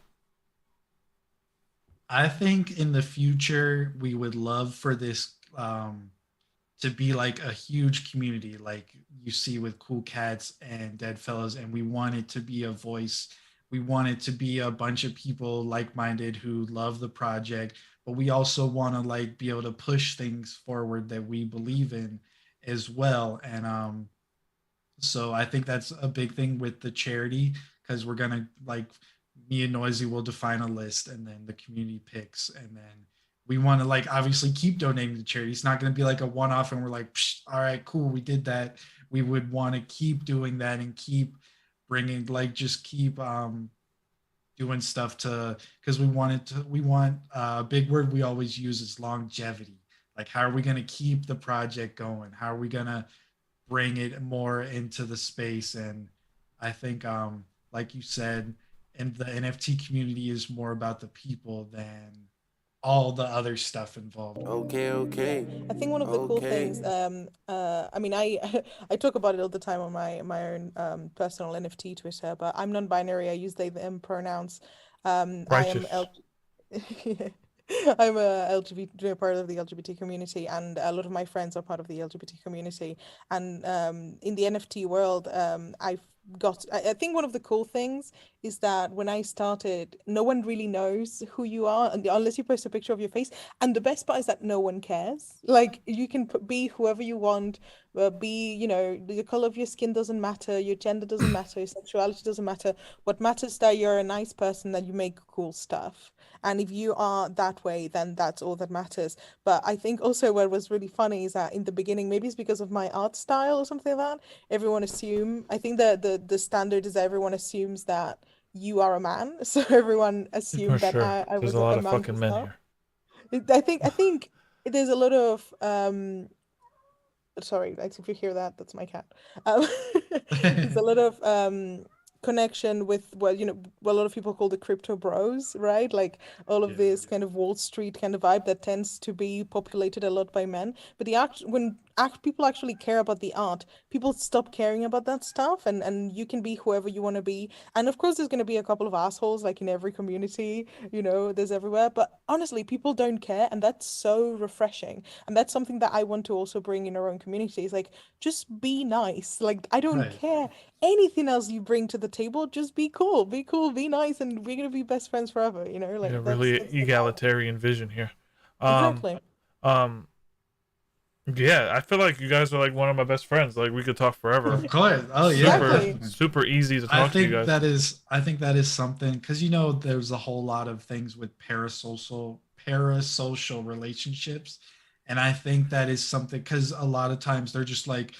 I think in the future we would love for this to be like a huge community, like you see with Cool Cats and Dead Fellows, and we want it to be a voice. We want it to be a bunch of people like-minded who love the project, but we also want to like be able to push things forward that we believe in as well. And so I think that's a big thing with the charity, because we're gonna like me and Noisy will define a list, and then the community picks, and then we want to like obviously keep donating to charity. It's not going to be like a one-off and we're like, psh, all right, cool, we did that. We would want to keep doing that and keep bringing like just keep doing stuff to, because we want a big word we always use is longevity. Like how are we going to keep the project going? How are we going to bring it more into the space? And I think like you said, and the NFT community is more about the people than all the other stuff involved. Okay, okay. I think one of the cool Okay. things, I mean, I I talk about it all the time on my own personal NFT Twitter, but I'm non-binary. I use they them pronouns. I am Righteous. L I'm a LGBT part of the LGBT community, and a lot of my friends are part of the LGBT community. And in the NFT world, I've got. I think one of the cool things is that when I started, no one really knows who you are, unless you post a picture of your face. And the best part is that no one cares. Like you can be whoever you want. Be, you know, the color of your skin doesn't matter, your gender doesn't matter, your sexuality doesn't matter. What matters is that you're a nice person, that you make cool stuff. And if you are that way, then that's all that matters. But I think also what was really funny is that in the beginning, maybe it's because of my art style or something like that, everyone assume, I think that the standard is that everyone assumes that you are a man. So everyone For assumed that sure. I There's was a lot a of man fucking from men start. here. I think there's a lot of sorry, like if you hear that, that's my cat. Um, there's a lot of connection with what you know what a lot of people call the crypto bros, right? Like all of Yeah. this kind of Wall Street kind of vibe that tends to be populated a lot by men. But the act when act people actually care about the art, people stop caring about that stuff, and you can be whoever you want to be. And of course, there's going to be a couple of assholes like in every community, you know, there's everywhere. But honestly, people don't care, and that's so refreshing. And that's something that I want to also bring in our own communities. Like, just be nice. Like, I don't Right. care anything else you bring to the table. Just be cool, be nice, and we're gonna be best friends forever. You know, Yeah, like really that's the vibe. egalitarian vision here. Um, Exactly. um, yeah, I feel like you guys are like one of my best friends. Like we could talk forever. Of course. Oh yeah, Super, Exactly. definitely. super easy to I talk to you think guys. that is something, because you know there's a whole lot of things with parasocial relationships, and I think that is something, because a lot of times they're just like,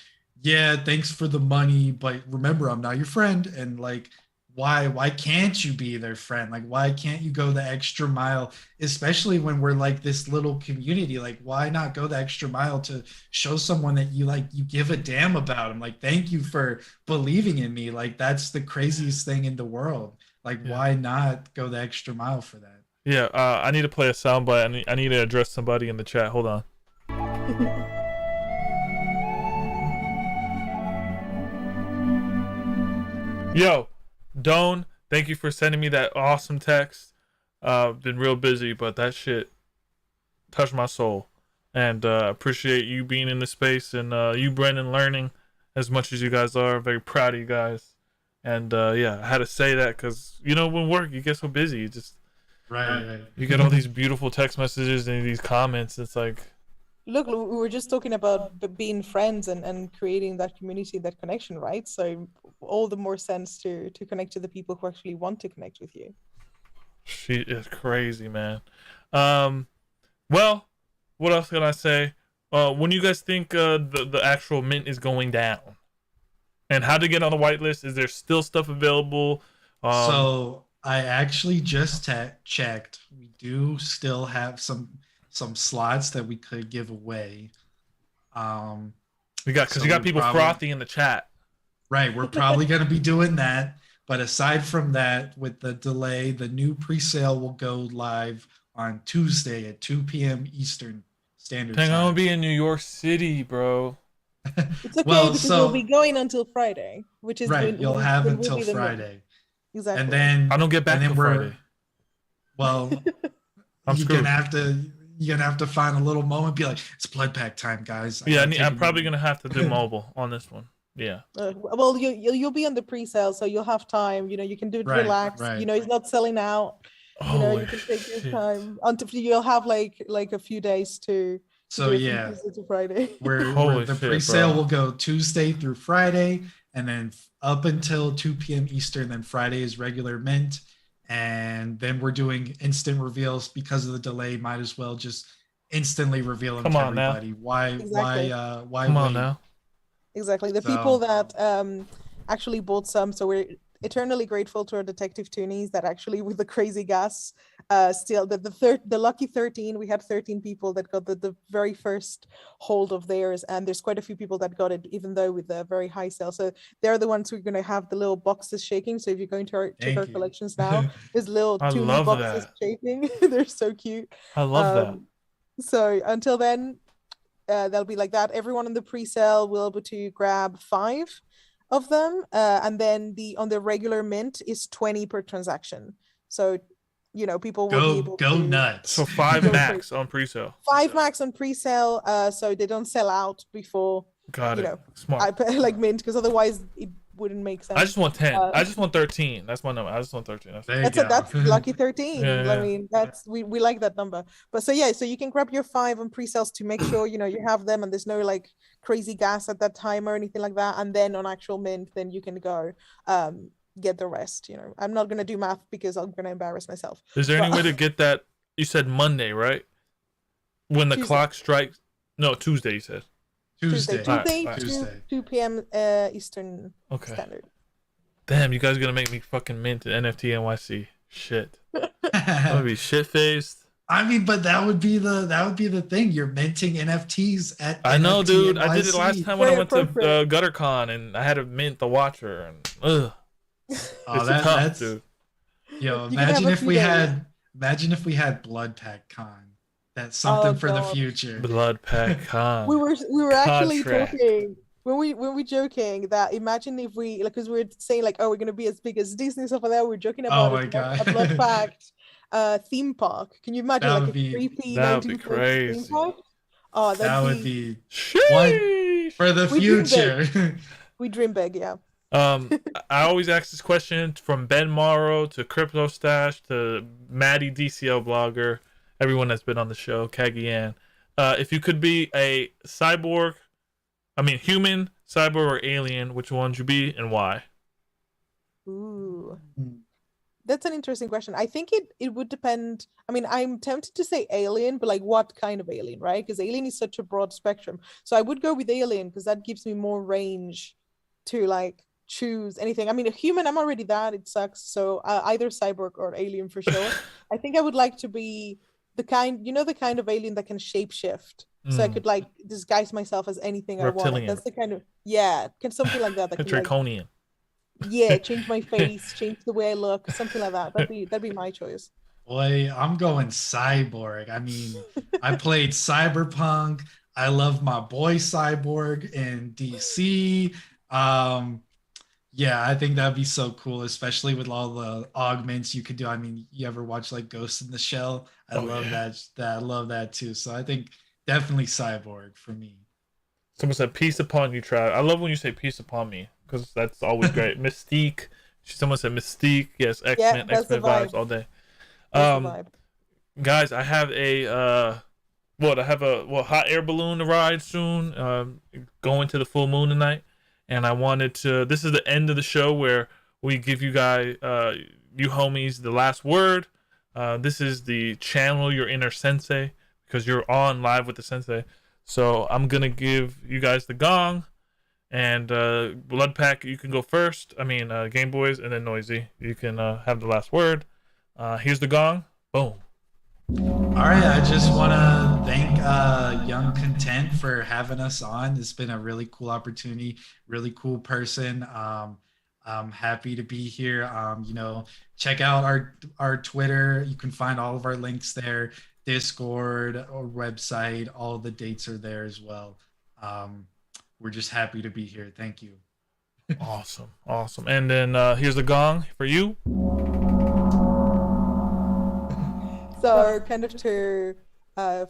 yeah, thanks for the money, but remember I'm not your friend, and like why can't you be their friend? Like, why can't you go the extra mile, especially when we're like this little community? Like, why not go the extra mile to show someone that you give a damn about them? Like, thank you for believing in me. Like, that's the craziest thing in the world. Like, why not go the extra mile for that? Yeah, I need to play a soundbite. I need to address somebody in the chat. Hold on. Yo, Doan, thank you for sending me that awesome text. Been real busy, but that shit touched my soul. And appreciate you being in the space, and you, Brendan, learning as much as you guys are. Very proud of you guys. And yeah, I had to say that because, you know, when work, you get so busy. You just, Right. you get all these beautiful text messages and these comments. It's like, Look, we were just talking about being friends and creating that community, that connection, right? So all the more sense to connect to the people who actually want to connect with you. she is crazy, man. Well, what else can I say? When you guys think the actual mint is going down, and how to get on the whitelist? Is there still stuff available? So I actually just checked. We do still have some slots that we could give away. You got people frothy in the chat. Right, we're probably going to be doing that. But aside from that, with the delay, the new pre-sale will go live on Tuesday at 2 p.m. Eastern Standard Time. I'm gonna be in New York City, bro. It's okay because we'll be going until Friday, which is right. You'll have until Friday. Exactly. And then I don't get back till Friday. Well, you're gonna have to find a little moment, be like, it's Bloodpact time, guys. I'm probably gonna have to do mobile on this one. Yeah. Well, you'll be on the pre-sale, so you'll have time. You know, you can do it relaxed. Right. You know, it's not selling out. You know, you can take your time until you'll have like a few days to. So yeah, to Friday. The pre-sale will go Tuesday through Friday, and then up until 2 p.m. Eastern. Then Friday is regular mint, and then we're doing instant reveals because of the delay. Might as well just instantly reveal them to everybody. Now. Why? Come on now. Exactly. The people that actually bought some, so we're eternally grateful to our detective toonies that actually, with the crazy gas, still the lucky 13, we had 13 people that got the very first hold of theirs, and there's quite a few people that got it even though with a very high sale. So they're the ones who are going to have the little boxes shaking. So if you're going to check our collections now, there's little toonie boxes shaking. They're so cute. I love that. So until then, they'll be like that. Everyone in the pre-sale will be able to grab 5 of them, and then on the regular mint is 20 per transaction. So, you know, people will be able go to nuts. So 5 max on pre-sale. 5 max on pre-sale, so they don't sell out before. Got it. You know, smart. I put like mint because otherwise it wouldn't make sense. I just want 10. I just want 13. That's my number. I just want 13. That's lucky 13. I mean, that's we like that number. But so yeah, so you can grab your 5 on pre-sales to make sure you know you have them and there's no like crazy gas at that time or anything like that. And then on actual mint, then you can go get the rest. You know, I'm not gonna do math because I'm gonna embarrass myself. Is there any way to get that? You said Monday, right? When the clock strikes. No, Tuesday. You said. Tuesday. Tuesday. 2 p.m. Eastern Standard. Damn, you guys are gonna make me fucking mint at NFT NYC. Shit. I'm gonna be shit faced. I mean, but that would be the thing. You're minting NFTs at. I know, NFT dude. NYC. I did it last time when I went to GutterCon, and I had to mint the Watcher, and it's tough, dude. Yo, imagine if we had Bloodpact Con. That's something for the future. Bloodpact Con. we were actually talking when we joking that imagine if we like because we were saying like we're gonna be as big as Disney stuff like that. We're joking about a Bloodpact theme park. Can you imagine like a creepy 1940s theme park? Oh, that would be one for the future. We dream big, yeah. I always ask this question from Ben Morrow to Crypto Stash to Maddie DCL blogger, everyone that's been on the show, Kagian. If you could be a human, cyborg, or alien, which one would you be and why? Ooh. That's an interesting question. I think it would depend. I mean, I'm tempted to say alien, but like what kind of alien, right? Because alien is such a broad spectrum. So I would go with alien because that gives me more range to like choose anything. I mean, a human, I'm already that. It sucks. So either cyborg or alien for sure. I think I would like to be the kind of alien that can shapeshift. So I could like disguise myself as anything I wanted. That's the kind of something like that. That can, Draconian. Change my face, change the way I look, something like that. That'd be my choice. Boy, I'm going cyborg. I mean, I played Cyberpunk. I love my boy Cyborg in DC. Yeah, I think that'd be so cool, especially with all the augments you could do. I mean, you ever watch like Ghost in the Shell? I love that. I love that too. So I think definitely Cyborg for me. Someone said peace upon you, Trav. I love when you say peace upon me because that's always great. Mystique. Someone said Mystique. Yes, X-Men vibes all day. Guys, I have a hot air balloon to ride soon. Going to the full moon tonight, and I wanted to. This is the end of the show where we give you guys, you homies, the last word. This is the channel your inner sensei because you're on live with the sensei. So I'm gonna give you guys the gong, and Bloodpact, you can go first. I mean, Game Boys, and then Noisy, you can have the last word. Here's the gong. Boom. All right, I just want to thank Young Content for having us on. It's been a really cool opportunity, really cool person. I'm happy to be here. Check out our Twitter. You can find all of our links there. Discord or website, all the dates are there as well. We're just happy to be here. Thank you. Awesome. And then here's the gong for you. So kind of to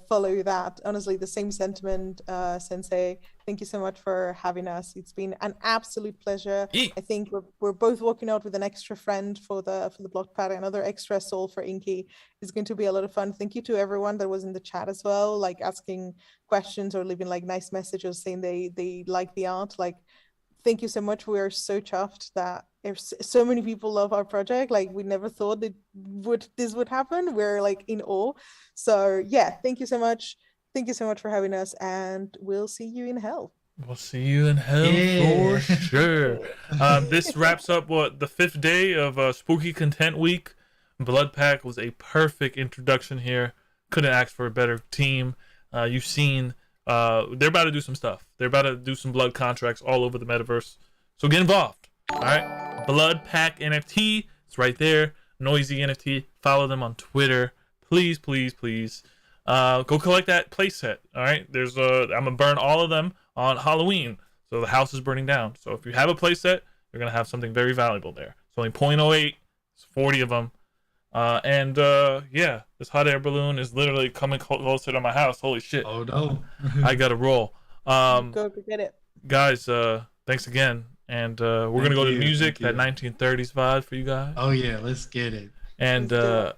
follow that, honestly, the same sentiment, Sensei. Thank you so much for having us. It's been an absolute pleasure. I think we're both walking out with an extra friend for the Bloodpact, another extra soul for Inky. It's going to be a lot of fun. Thank you to everyone that was in the chat as well, like asking questions or leaving like nice messages saying they like the art. Like, thank you so much. We are so chuffed that so many people love our project. Like, we never thought this would happen. We're like in awe. So yeah, thank you so much. Thank you so much for having us, and we'll see you in hell. We'll see you in hell for sure. This wraps up the 5th day of Spooky Content Week. Bloodpact was a perfect introduction here. Couldn't ask for a better team. You've seen they're about to do some stuff. They're about to do some blood contracts all over the metaverse. So get involved. All right. Bloodpact NFT. It's right there. Noisy NFT. Follow them on Twitter. Please. Go collect that playset. All right. There's I'm gonna burn all of them on Halloween. So the house is burning down. So if you have a playset, you're gonna have something very valuable there. It's only 0.08. It's 40 of them. This hot air balloon is literally coming closer to my house. Holy shit. Oh no. I gotta roll. Go get it. Guys, thanks again. And we're gonna go to music, that 1930s vibe for you guys. Oh yeah, let's get it. And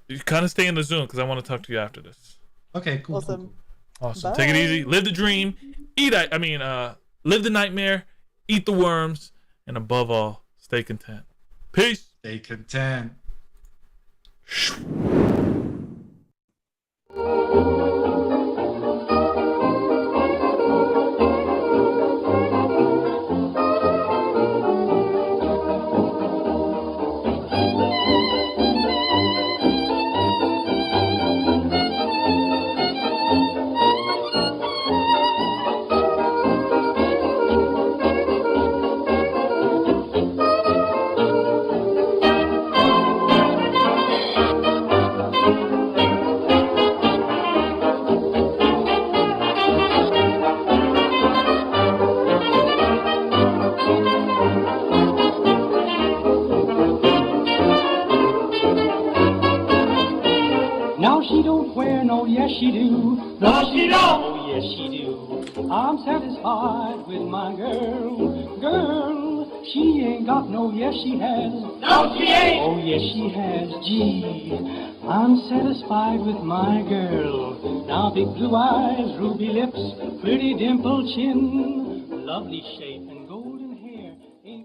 you kind of stay in the Zoom because I want to talk to you after this. Okay, cool. Awesome. Cool. Awesome. Bye. Take it easy. Live the dream. Live the nightmare. Eat the worms. And above all, stay content. Peace. Stay content. Now she don't wear no, yes she do. No she don't. Oh yes she do. I'm satisfied with my girl. Girl, she ain't got no, yes she has. No she ain't. Oh yes she has. Gee, I'm satisfied with my girl. Now big blue eyes, ruby lips, pretty dimpled chin, lovely shape and